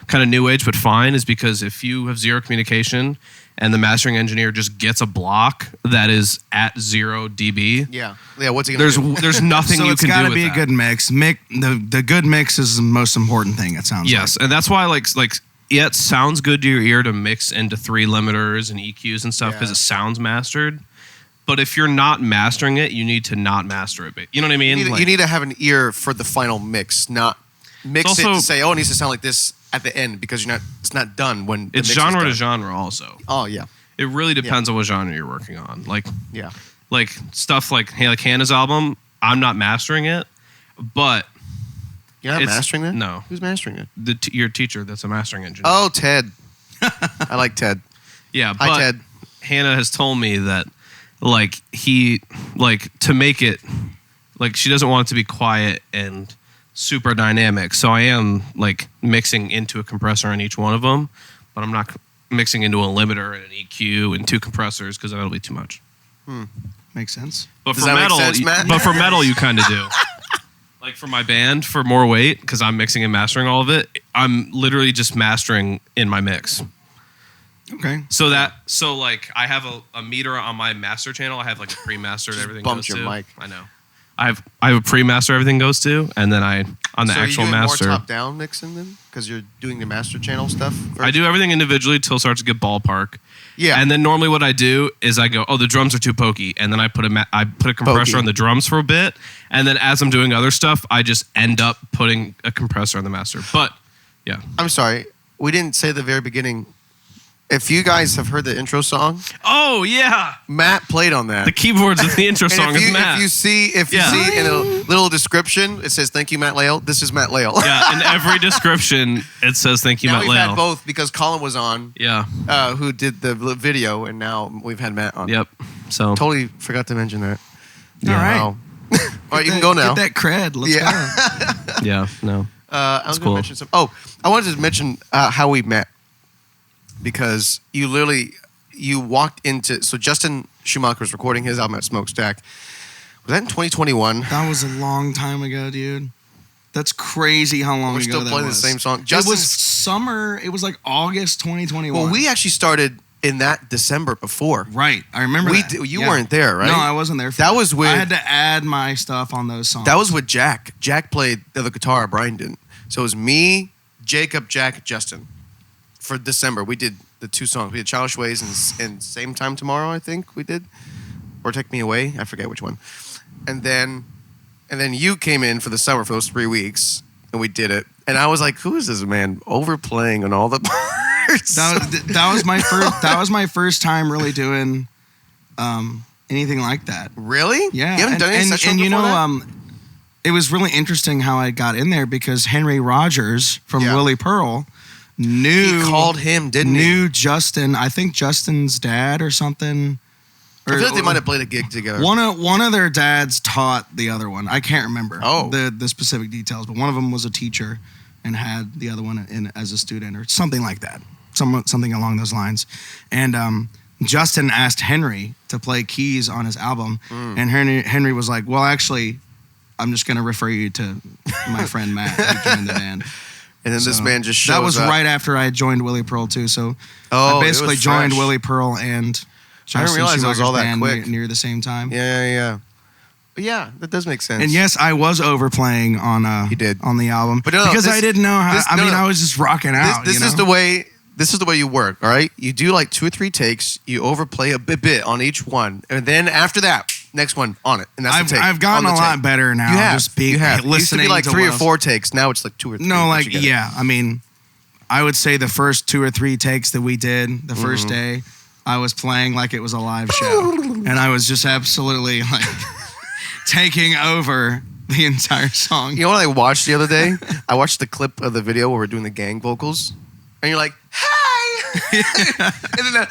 kind of new age, but fine. Is because if you have zero communication and the mastering engineer just gets a block that is at 0 dB. Yeah. What's he gonna do? There's nothing So you it's can do got to with be a that. good mix. The good mix is the most important thing. It sounds Yes, and that's why it sounds good to your ear to mix into 3 limiters and EQs and stuff because Yeah. it sounds mastered. But if you're not mastering it, you need to not master it. You know what I mean? You need to have an ear for the final mix, not mix It's it also- to say, it needs to sound like this at the end because it's not done when the it's mix genre is to done. genre also. Oh yeah, It really depends on what genre you're working on. yeah. Like stuff like Hannah's album, I'm not mastering it, but You're not It's- mastering that? no. Who's mastering it? your teacher that's a mastering engineer. Oh, Ted. I like Ted. Yeah, Hi, but Ted. Hannah has told me that to make it she doesn't want it to be quiet and super dynamic. So I am mixing into a compressor on each one of them, but I'm not mixing into a limiter and an EQ and 2 compressors because that'll be too much. Makes sense. But Does for that make metal, sense, Matt? but for metal you kind of do. Like for my band, for more weight, because I'm mixing and mastering all of it, I'm literally just mastering in my mix. Okay. So I have a meter on my master channel. I have a pre-mastered everything bumped goes your to. mic. I know. I have a pre-master everything goes to, and then on the So actual are you doing master. more top-down mixing then? Because you're doing the master channel stuff first? I do everything individually till it starts to get ballpark. Yeah. And then normally what I do is I go, the drums are too pokey, and then I put a compressor Pokey. on the drums for a bit, and then as I'm doing other stuff, I just end up putting a compressor on the master. But yeah. I'm sorry. We didn't say at the very beginning. If you guys have heard the intro song, Oh yeah, Matt played on that. the keyboards of the intro And song if you, is Matt. If you see in a little description, it says "Thank you, Matt Lale." This is Matt Lale. Yeah, in every description it says "Thank you, Now Matt we've Lale." had both because Colin was on, Yeah. who did the video, and now we've had Matt on. Yep. So Totally forgot to mention that. All right. Wow. All right, you can go now. Get that cred. Let's go. yeah, no. I was going cool. to mention some. Oh, I wanted to mention how we met because you walked into. So Justin Schumacher was recording his album at Smokestack. Was that in 2021? That was a long time ago, dude. That's crazy how long We're ago still that playing was. the same song. It was summer. It was like August 2021. Well, we actually started in that December before. Right. I remember that. You weren't there, right? No, I wasn't there. That was with... I had to add my stuff on those songs. That was with Jack. Jack played the other guitar. Brian didn't. So it was me, Jacob, Jack, Justin. For December, we did the 2 songs. We did Childish Ways and Same Time Tomorrow, I think we did. Or Take Me Away. I forget which one. And then you came in for the summer for those 3 weeks, and we did it. And I was like, who is this man overplaying on all the parts? That was my first. That was my first time really doing anything like that. Really? Yeah. You haven't done any sessions and you before know, that? it was really interesting how I got in there because Henry Rogers from Willie Pearl He called him, didn't he? Knew Justin. I think Justin's dad or something. I feel like they might have played a gig together. One of their dads taught the other one. I can't remember the specific details, but one of them was a teacher and had the other one in as a student or something like that, something along those lines. And Justin asked Henry to play keys on his album, and Henry was like, "Well, actually, I'm just going to refer you to my friend Matt who joined the band." And then this man just shows up. That was right after I joined Willie Pearl too. So I basically joined Willie Pearl and I didn't realize it was all that band quick. near the same time. Yeah. But yeah, that does make sense. And yes, I was overplaying on you did. on the album, but because I didn't know how. I was just rocking out. This is the way. This is the way you work. All right, you do like 2 or 3 takes. You overplay a bit on each one, and then after that, next one on it, and that's the take. I've gotten a lot better now. You have. Just being listening. It used to be like to 3 or 4 takes. Now it's like 2 or 3. No, like I mean, I would say the first 2 or 3 takes that we did the first day, I was playing like it was a live show, and I was just absolutely like taking over the entire song. You know what I watched the other day? I watched the clip of the video where we're doing the gang vocals, and you're like, "Hey," and then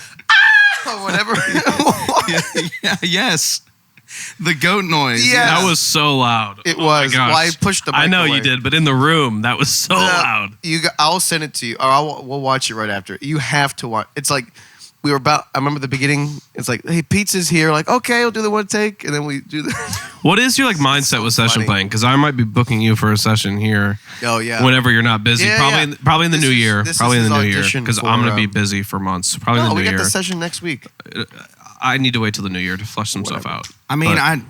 or whatever. Yes. The goat noise. Yeah. That was so loud. It was. My gosh. Well, I pushed the mic I know away. you did, but in the room, that was so loud. I'll send it to you, or we'll watch it right after. You have to watch. It's like I remember the beginning. It's like, hey, pizza's here. Like, okay, we'll do the one take, and then we do the. What is your like mindset with session playing? Because I might be booking you for a session here. Oh yeah. Whenever you're not busy, probably in the new year. Probably in the new year, because I'm gonna be busy for months. Probably in the new year. We got the session next week. I need to wait till the new year to flush some stuff out. I mean, I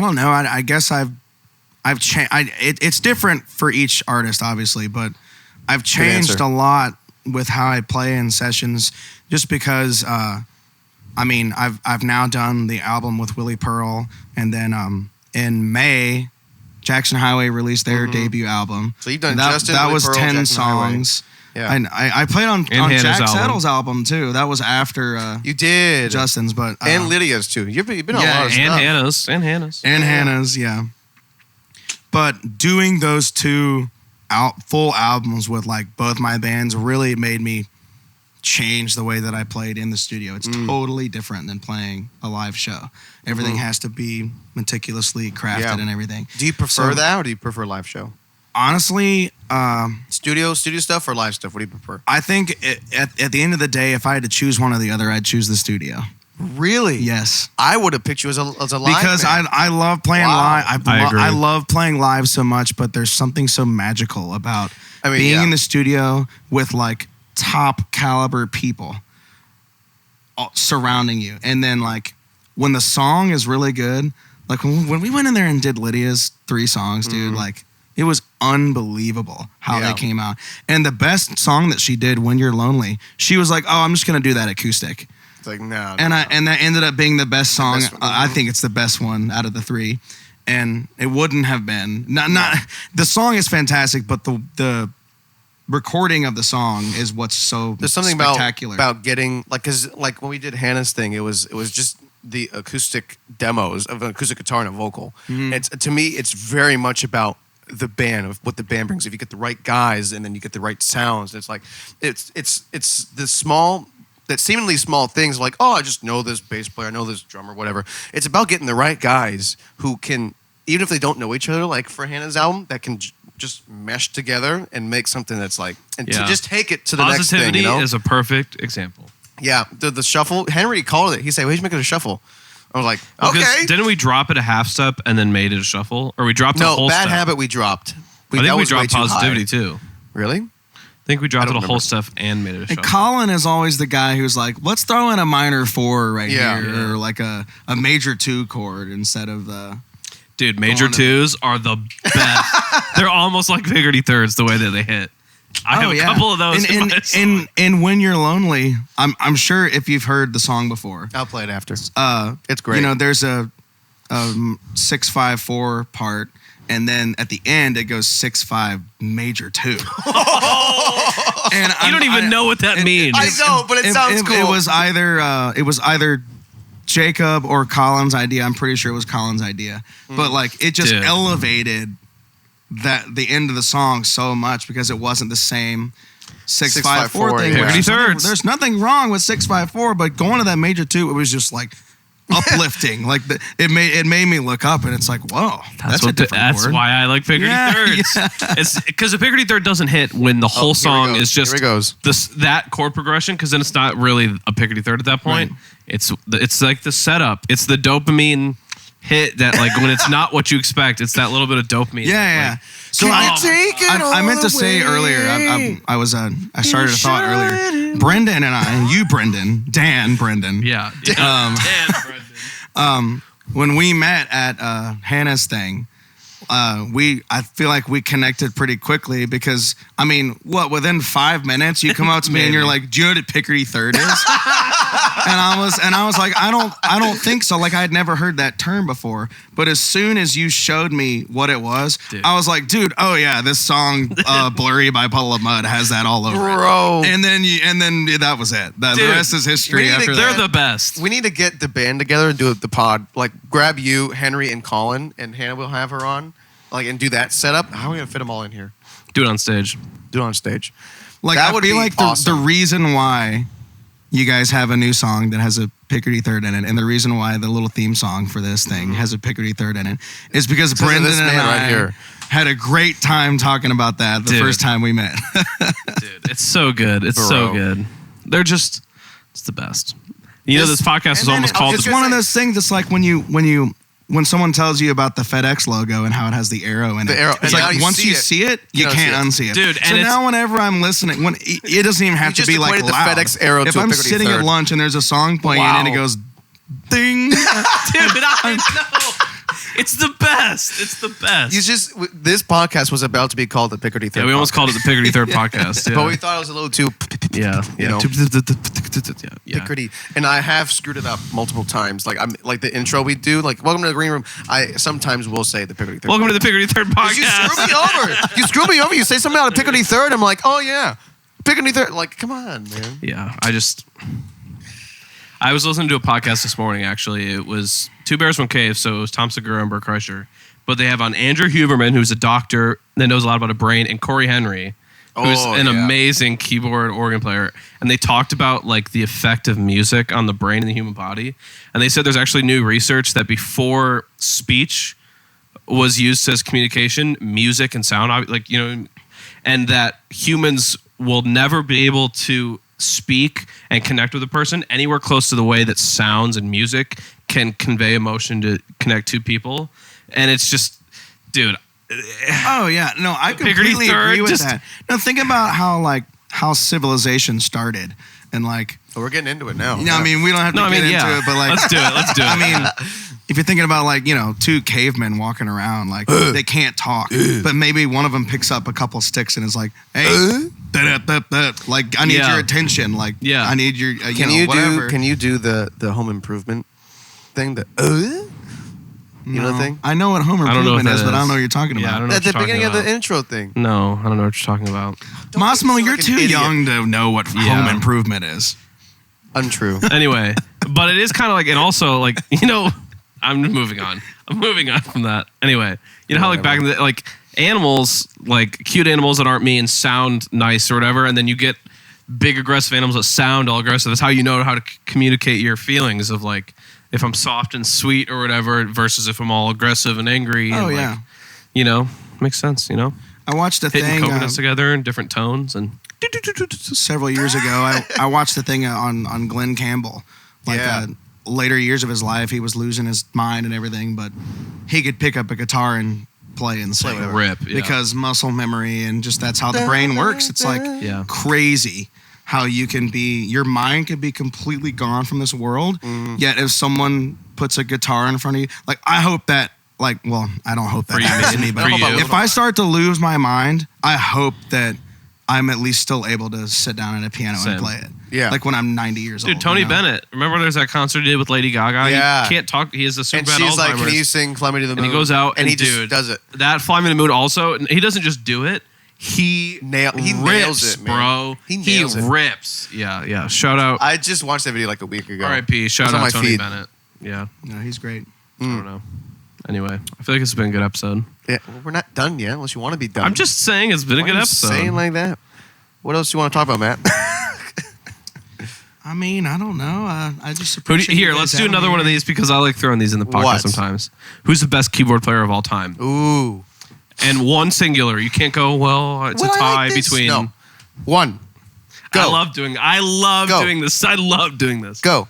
don't know. I guess I've changed. It's different for each artist, obviously, but I've changed a lot with how I play in sessions, just because. I mean, I've now done the album with Willie Pearl, and then in May, Jackson Highway released their debut album. So you've done Justin. That was Pearl, 10 Jackson songs. Yeah. And I played on Jack Settle's album too. That was after you did Justin's, but and Lydia's too. You've been on a lot of stuff. And Hannah's, yeah. But doing those 2 full albums with like both my bands really made me change the way that I played in the studio. It's totally different than playing a live show. Everything has to be meticulously crafted and everything. Do you prefer that, or do you prefer a live show? Honestly, studio stuff or live stuff? What do you prefer? I think at the end of the day, if I had to choose one or the other, I'd choose the studio. Really? Yes. I would have picked you as a live because band. I love playing live. I agree. I love playing live so much, but there's something so magical about being in the studio with like top caliber people surrounding you, and then like when the song is really good, like when we went in there and did Lydia's 3 songs, dude, like it was unbelievable how they came out. And the best song that she did, When You're Lonely, she was like, "Oh, I'm just gonna do that acoustic." It's like no. And that ended up being the best song. I think it's the best one out of the 3, and it wouldn't have been not. The song is fantastic, but the recording of the song is what's so there's something spectacular about getting because when we did Hannah's thing, it was just the acoustic demos of an acoustic guitar and a vocal. It's to me, it's very much about the band, of what the band brings. If you get the right guys and then you get the right sounds, it's like it's the small. That seemingly small things like, oh, I just know this bass player, I know this drummer, whatever. It's about getting the right guys who can, even if they don't know each other, like for Hannah's album, that can just mesh together and make something that's like, and to just take it to the next thing. Positivity is a perfect example. Yeah, the shuffle. Henry called it. He said, "We should make it a shuffle." I was like, okay. Didn't we drop it a half step and then made it a shuffle, or we dropped a whole Bad step? Habit we dropped. I think we dropped Positivity too. Really? I think we dropped don't it a whole stuff and made it a And shuffle. Colin is always the guy who's like, let's throw in a minor 4 right Yeah. here, or like a major 2 chord instead of the. Dude, major Going to- 2s are the best. They're almost like higgledy thirds the way that they hit. I have a couple of those in my song. And When You're Lonely, I'm sure if you've heard the song before, I'll play it after. it's great. You know, there's a 6-5-4 part, and then at the end it goes 6-5 major 2. And You don't even know what that means. I know, but it sounds cool. It was either Jacob or Colin's idea. I'm pretty sure it was Colin's idea, but like it just Dude. elevated the end of the song so much because it wasn't the same 6-5-4 thing. yeah. where Piggity thirds. There's nothing wrong with 6-5-4, but going to that major 2, it was just like uplifting. Like it made me look up, and it's like, whoa, that's a different That's word. why I like piggity Yeah, thirds. yeah. It's because a piggity third doesn't hit when the whole song is just Here it goes. that chord progression, because then it's not really a piggity third at that point. Right. It's like the setup. It's the dopamine hit that, like, when it's not what you expect, it's that little bit of dopamine. Yeah. Like, So I meant to say earlier. I started a thought earlier. Brendan and I, Brendan. yeah. When we met at Hannah's thing, I feel like we connected pretty quickly because within 5 minutes you come up to me and you're like, "Do you know what a piggity third is?" and I was like, I don't think so. Like I had never heard that term before. But as soon as you showed me what it was, Dude. I was like, dude, oh yeah, this song "Blurry" by Puddle of Mud has that all over it. Bro. And then that was it. The Dude, rest is history. we need to- After They're that. the best. We need to get the band together and do the pod. Like, grab you, Henry, and Colin, and Hannah will have her on. Like, and do that setup. How are we gonna fit them all in here? Do it on stage. Do it on stage. Like That I would feel be like awesome. the reason why you guys have a new song that has a piggity third in it, and the reason why the little theme song for this thing has a piggity third in it, is because of Brendan this and man I right here. had a great time talking about that the Dude. first time we met. Dude, it's so good. It's so Bro. good. It's the best. You know, this podcast is and then almost I'll called just the It's one of those things that's like when someone tells you about the FedEx logo and how it has the arrow in it. The arrow. It's And now like you once see you it. see it, you You don't can't see unsee it. Dude, and so it's- now whenever I'm listening, when it doesn't even have You to be just like equated the loud. FedEx arrow if to a I'm piggity sitting third. at lunch and there's a song playing and it Wow. goes ding. Dude, I know. It's the best. It's the best. This podcast was about to be called the Piggity Third. Yeah, we almost called it the Piggity Third podcast. Yeah. But we thought it was a little too. yeah. You know. Yeah. Piggity, and I have screwed it up multiple times. Like like the intro we do, like "Welcome to the Green Room." I sometimes will say the Piggity Third. Welcome to the Piggity Third podcast. You screw me over. You screw me over. You say something about a Piggity Third. I'm like, oh yeah, Piggity Third. Like, come on, man. Yeah, I was listening to a podcast this morning, actually. It was Two Bears, One Cave, so it was Tom Segura and Bert Kreischer. But they have on Andrew Huberman, who's a doctor that knows a lot about a brain, and Corey Henry, who's an amazing keyboard organ player. And they talked about like the effect of music on the brain and the human body. And they said there's actually new research that before speech was used as communication, music and sound, like, you know, and that humans will never be able to speak and connect with a person anywhere close to the way that sounds and music can convey emotion to connect two people. And it's just, dude. Oh yeah, no, I Piggity completely third, agree with just- that. No, think about how civilization started, and like, But we're getting into it now. you know, I mean, we don't have to No, I get mean, into yeah. it, but like, Let's do it. Let's do it. I mean, if you're thinking about like, you know, two cavemen walking around, like they can't talk, but maybe one of them picks up a couple sticks and is like, "Hey, like I need Yeah. your attention, like Yeah. I need your, Can you do the Home Improvement thing? You know the thing? I know what home I don't know what improvement that is, but I don't is. know what you're talking Yeah, I about. don't know. At the what you're beginning of talking the intro thing. No, I don't know what you're talking about. Massimo, make me you're sound like too an idiot. young to know what Yeah. home improvement is. Untrue. Anyway, but it is kind of like, and also like, you know, I'm moving on. I'm moving on from that. Anyway, you know how like back in the, like animals, like cute animals that aren't mean sound nice or whatever, and then you get big aggressive animals that sound all aggressive. That's how you know how to communicate your feelings of like, if I'm soft and sweet or whatever versus if I'm all aggressive and angry. Oh, and, yeah. like, you know, makes sense, you know? I watched a Hitting thing coconuts together in different tones and several years ago. I watched the thing on Glenn Campbell. Like Yeah. later years of his life, he was losing his mind and everything, but he could pick up a guitar and play and sing. Rip. Yeah. Because muscle memory and just that's how the brain works. It's like crazy how you can be, your mind can be completely gone from this world. Yet if someone puts a guitar in front of you, like I hope that, like, well, I don't hope that happens to me, but if I start to lose my mind, I hope that I'm at least still able to sit down at a piano and play it. Yeah. Like when I'm 90 years old. Dude, Tony Bennett. Remember there's that concert he did with Lady Gaga? Yeah. He can't talk. He has a super And bad she's like, Alzheimer's. can you sing Fly Me to the Moon? And he goes out and he just does it. That Fly Me to the Moon also, and he doesn't just do it. He nails rips, it, man. bro. He rips. Yeah. Shout out. I just watched that video like a week ago. R.I.P. Shout out Tony feed. Bennett. Yeah. No, he's great. I don't know. Anyway, I feel like it's been a good episode. Yeah, well, we're not done yet, unless you want to be done. I'm just saying it's been a Why good are you episode. saying like that? What else do you want to talk about, Matt? I mean, I don't know. I just appreciate Here, let's do another one of these because I like throwing these in the podcast sometimes. Who's the best keyboard player of all time? Ooh. And one singular. You can't go, well, it's a tie between. No. One. Go. I love doing this. I love doing this. Go.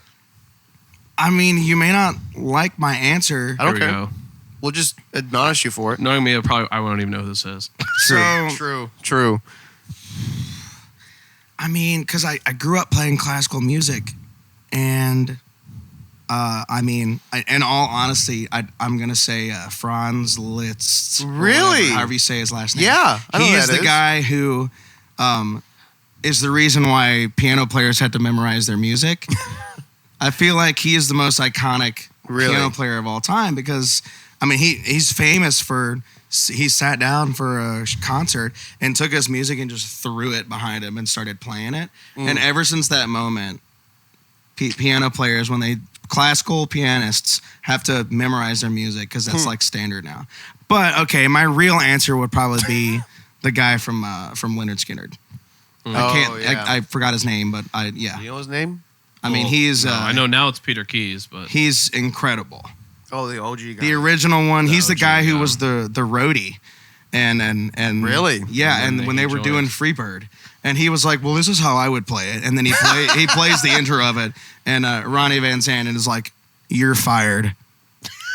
I mean, you may not like my answer. I don't Here we care. go. We'll just admonish you for it. Knowing me, I won't even know who this is. True. I mean, because I grew up playing classical music, and I mean, in all honesty, I'm gonna say Franz Liszt. Really? However you say his last name. Yeah, I know he who is that the guy who is the reason why piano players had to memorize their music. I feel like he is the most iconic piano player of all time because, I mean, he's famous for. He sat down for a concert and took his music and just threw it behind him and started playing it. And ever since that moment, piano players, classical pianists have to memorize their music because that's like standard now. But okay, my real answer would probably be the guy from Lynyrd Skynyrd. I forgot his name, but You know his name? I mean, he's. I know now it's Peter Keys, but he's incredible. Oh, the OG guy. The original one. He's the guy who was the roadie, and really, yeah. And when they were doing Freebird, and he was like, "Well, this is how I would play it," and then he plays the intro of it, and Ronnie Van Zant is like, "You're fired."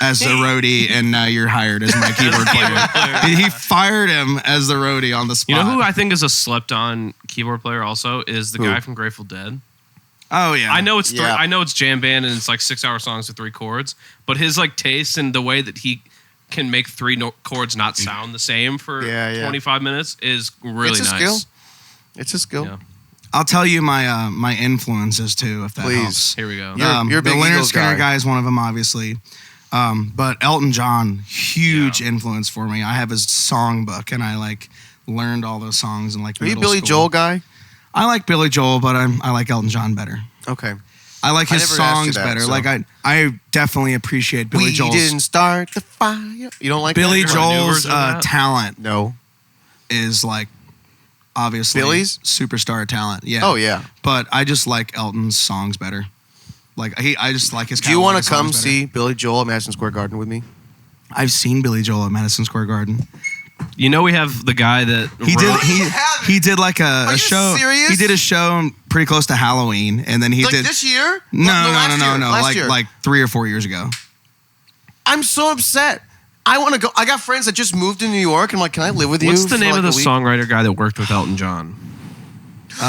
As the roadie, and now you're hired as my keyboard player. He fired him as the roadie on the spot. You know who I think is a slept-on keyboard player also is the guy from Grateful Dead. Oh yeah, I know it's I know it's jam band and it's like 6-hour songs with 3 chords, but his like taste and the way that he can make 3 chords not sound the same for 25 minutes is really nice. Skill. It's a skill. Yeah. I'll tell you my my influences too, if that helps. Here we go. You're a big the Lynyrd Eagles Skynyrd guy. guy is one of them, obviously. But Elton John, huge influence for me. I have his songbook, and I like learned all those songs in like Are you middle Billy school. Joel guy? I like Billy Joel, but I like Elton John better. Okay. I like his never asked you songs that, better. so. Like I definitely appreciate Billy We Joel's. didn't start the fire. You don't like Billy that? Joel's talent No. is like obviously Billy's? superstar talent. Yeah. Oh yeah. But I just like Elton's songs better. Like I just like his. Do you want to come songs better. see Billy Joel at Madison Square Garden with me? I've seen Billy Joel at Madison Square Garden. You know we have the guy that He did like a you show. serious? He did a show pretty close to Halloween, and then he Like did this year? No. Last year. Like 3 or 4 years ago. I'm so upset. I want to go. I got friends that just moved to New York. I'm like, can I live with you? What's the for name like of the a week? songwriter guy that worked with Elton John? The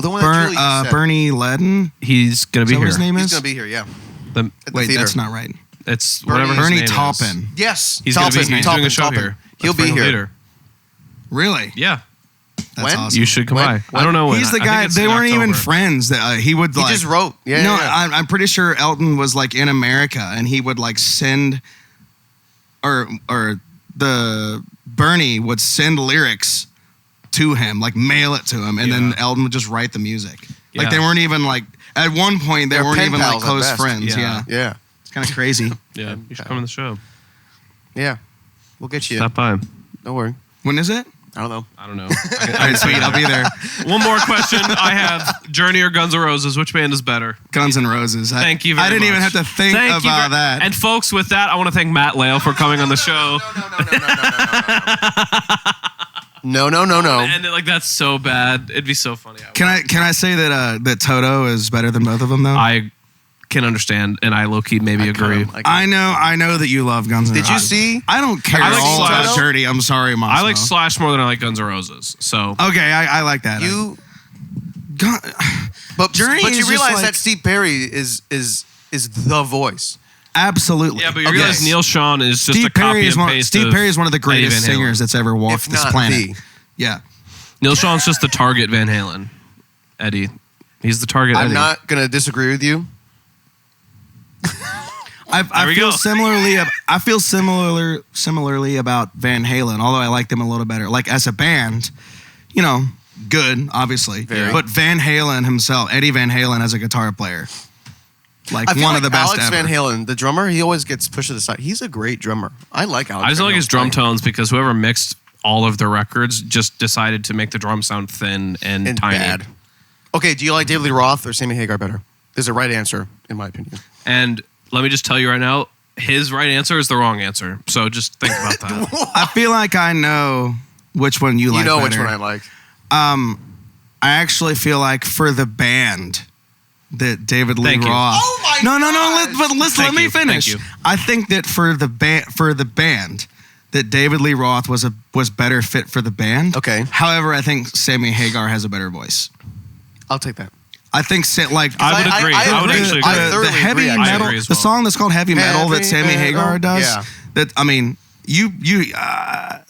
one that Julie said. Bernie Ledden. He's gonna Is be that what here. his name He's is? gonna be here. Yeah. The- At the Wait, theater. that's not right. it's whatever his Bernie name is. Taupin. Yes. He's gonna be Taupin, he's doing a show Taupin. here. He'll at be Springfield here. Theater. Really? Yeah, That's When? awesome. you should come When? by. I don't know when. He's the I think guy. it's They in weren't even October. friends. That he would He like. just wrote. Yeah. no, yeah. I'm pretty sure Elton was like in America, and he would like send, or the Bernie would send lyrics to him, like mail it to him, and then Elton would just write the music. Like Yeah. they weren't even like at one point they They're weren't pen even like pals at close best. friends. Yeah. Yeah, Yeah. it's kind of crazy. Yeah, you should come on the show. Yeah. We'll get you. Stop by. Don't worry. When is it? I don't know. I don't know. All right, sweet. I'll be there. One more question I have: Journey or Guns N' Roses? Which band is better? Guns N' Roses. Thank you very I didn't even much. have to think Thank you about that. And folks, with that, I want to thank Matt Lale for coming on the show. No. And like that's so bad. It'd be so funny. Can I say that that Toto is better than both of them though? I can understand, and I low-key maybe agree. I know that you love Guns N' Roses. Did you see? I don't care I like all Slash. about Dirty. I'm sorry, Massimo. I like Slash more than I like Guns N' Roses. So Okay, I like that. But Journey you is just realize like- that Steve Perry is the voice. Absolutely. yeah, but you realize Neil Sean is just a copy and paste. Steve Perry is one of the greatest Eddie Van Halen. singers that's ever walked If this not planet. the. Yeah. Neil Sean's just the target Van Halen. Eddie, he's the target. I'm Eddie. not gonna disagree with you. I we feel go. similarly. I feel similarly about Van Halen, although I like them a little better. Like as a band, good, obviously. Very. But Van Halen himself, Eddie Van Halen as a guitar player, like I feel one like of the best Alex ever. Van Halen, the drummer, he always gets pushed to the side. He's a great drummer. I like Alex. I just don't Van like his Halen's drum playing. tones because whoever mixed all of the records just decided to make the drum sound thin and tiny. Bad. Okay, do you like David Lee Roth or Sammy Hagar better? There's a right answer, in my opinion. And let me just tell you right now, his right answer is the wrong answer. So just think about that. I feel like I know which one you like. You know which better. one I like. I actually feel like for the band that David Lee Thank you. Roth. Oh my No, gosh. but listen, Thank let me you. finish. Thank you. I think that for the band that David Lee Roth was better fit for the band. Okay. However, I think Sammy Hagar has a better voice. I'll take that. I think like I would agree. I would actually agree. I thoroughly the heavy agree, actually. metal, I agree as the well. song that's called Heavy Metal that Heavy Sammy Hagar Metal. does. Yeah. That I mean,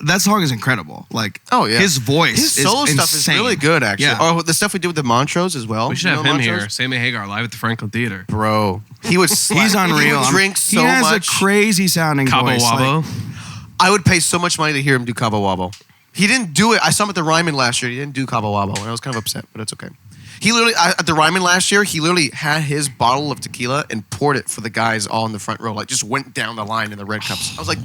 that song is incredible. Like, Oh yeah, his voice, his solo is stuff is insane. really good. Actually, Yeah. oh, the stuff we did with the Montrose as well. We should You have know him Montrose? here, Sammy Hagar, live at the Franklin Theater. Bro. He was He's unreal. He would drink so he has much. a crazy sounding Cabo voice. Wabo. I would pay so much money to hear him do Cabo Wabo. He didn't do it. I saw him at the Ryman last year. He didn't do Cabo Wabo, and I was kind of upset, but it's okay. He literally, at the Ryman last year, he literally had his bottle of tequila and poured it for the guys all in the front row. Like, just went down the line in the red cups. I was like,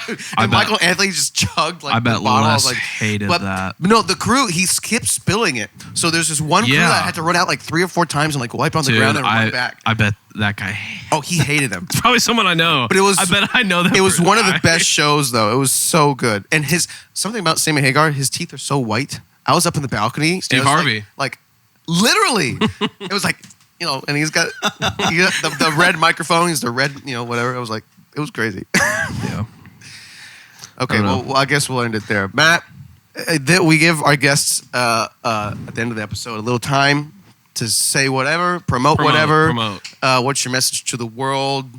dude. And Michael Anthony just chugged like I bet the bottle. I was Les like, hated that. No, the crew, he skipped spilling it. So there's this one crew Yeah. that had to run out like 3 or 4 times and like wipe on the Dude, ground and run back. I bet that guy. Oh, he hated him. Probably someone I know. But it was- I bet I know that. It was one of the guy. best shows, though. It was so good. And something about Sammy Hagar, his teeth are so white. I was up in the balcony. Steve and it was Harvey. Like literally. It was like, and he's got the red microphone. He's the red, whatever. I was like, it was crazy. Yeah. Okay, I don't know. well, I guess we'll end it there. Matt, we give our guests at the end of the episode a little time to say whatever, promote whatever. What's your message to the world?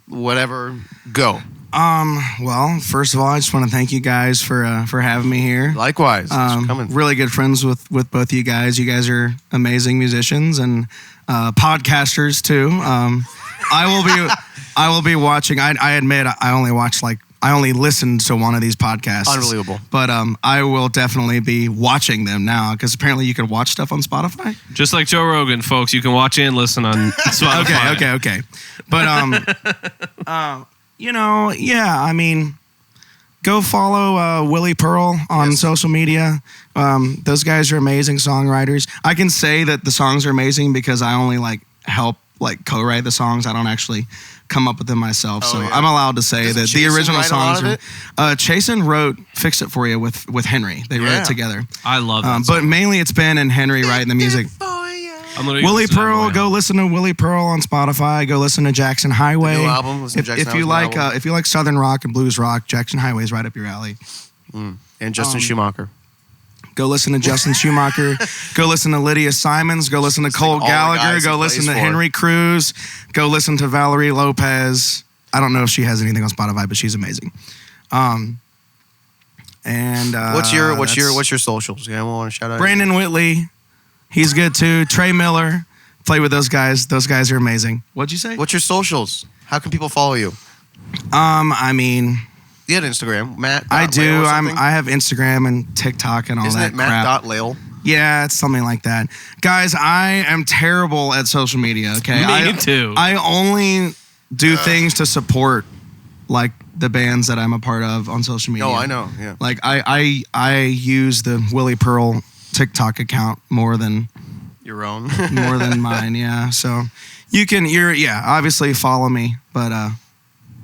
Whatever. Go. Well, first of all, I just want to thank you guys for having me here. Likewise. Thanks for coming. Really good friends with both of you guys. You guys are amazing musicians and podcasters too. I will be watching. I admit I only listened to one of these podcasts. Unbelievable. But I will definitely be watching them now because apparently you can watch stuff on Spotify. Just like Joe Rogan, folks, you can watch and listen on Spotify. Okay. But I mean, go follow Willie Pearl on social media. Those guys are amazing songwriters. I can say that the songs are amazing because I only help co-write the songs. I don't actually come up with them myself. So I'm allowed to say Doesn't that the Chasen original write a lot songs of are. Chasen wrote "Fix It For You" with Henry. They wrote it together. I love that. But mainly it's Ben and Henry writing the music. I'm literally Willie listening to that Pearl, right go now. listen to Willie Pearl on Spotify. Go listen to Jackson Highway. The new album, listen to Jackson If you Highway's like, album. if you like Southern rock and blues rock, Jackson Highway is right up your alley. And Justin Schumacher. Go listen to Justin Schumacher. Go listen to Lydia Simons. Go listen to Cole all the Gallagher. guys Go he listen to plays for. Henry Cruz. Go listen to Valerie Lopez. I don't know if she has anything on Spotify, but she's amazing. What's your socials? Yeah, we want to shout out. Brandon Whitley. He's good too. Trey Miller. Play with those guys. Those guys are amazing. What'd you say? What's your socials? How can people follow you? I mean, You had Instagram, Matt. I do. Lale or something? I have Instagram and TikTok and all Isn't that it crap. Matt.Lale? Yeah, it's something like that. Guys, I am terrible at social media, okay? Me too. I only do things to support the bands that I'm a part of on social media. No, I know. Yeah. I use the Willie Pearl TikTok account more than Your own. mine, yeah. So obviously follow me, but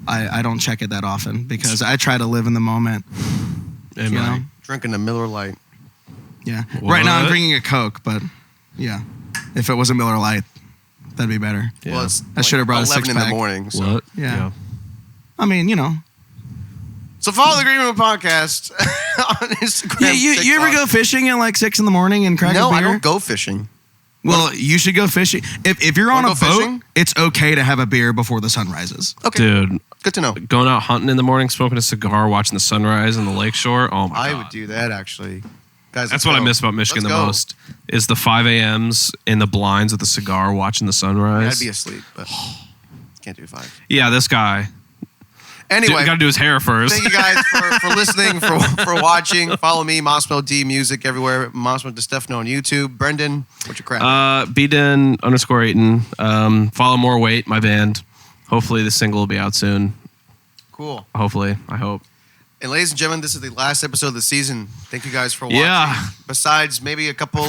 I don't check it that often because I try to live in the moment. Amen. You know? Drinking a Miller Lite. Yeah. What? Right now I'm drinking a Coke, but yeah. If it was a Miller Lite, That'd be better. Yeah. Well, it's I should have brought a 11 in six-pack. the morning. So. What? Yeah. I mean, So follow the Green Room Podcast on Instagram. You ever go fishing at like 6 a.m. and crack a beer? No, I don't go fishing. Well, you should go fishing. If you're on a Wanna go boat, fishing? it's okay to have a beer before the sun rises. Okay, Dude, good to know. going out hunting in the morning, smoking a cigar, watching the sunrise on the lakeshore. Oh my God. I would do that actually. Guys, That's what I miss about Michigan the most is the 5 a.m.s in the blinds with the cigar watching the sunrise. I'd be asleep, but can't do 5. Yeah, this guy. Anyway, Got to do his hair first. thank you guys for listening, for watching. Follow me, Massimo D Music everywhere. Massimo DeStefano on YouTube. Brendan, what's your crap? Bden_Ayton. Follow More Weight, my band. Hopefully the single will be out soon. Cool. Hopefully. I hope. And ladies and gentlemen, this is the last episode of the season. Thank you guys for watching. Yeah. Besides maybe a couple,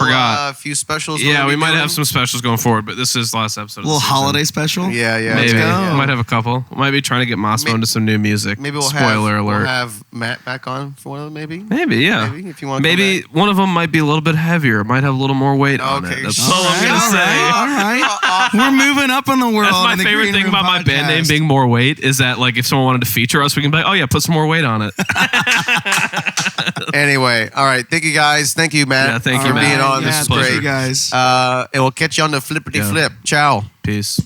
few specials. Yeah, we might doing. have some specials going forward, but this is the last episode. A little holiday special. Yeah. Maybe. go. We might have a couple. We might be trying to get Massimo into some new music. Maybe Spoiler alert. We'll have Matt back on for one of them. Maybe. Maybe, yeah. Maybe if you want. Maybe one of them might be a little bit heavier. Might have a little more weight on it. Okay, That's sure. all I'm gonna say. All right. We're moving up in the world. That's my in the favorite Green thing Room about my band name Podcast. being More Weight is that like if someone wanted to feature us, we can be like, oh yeah, put some more weight on it. Anyway, all right. Thank you guys. Thank you, Matt. Yeah, thank for you, being Matt. on. Yeah, This is thank great. you guys. And we'll catch you on the flippity flip. Ciao. Peace.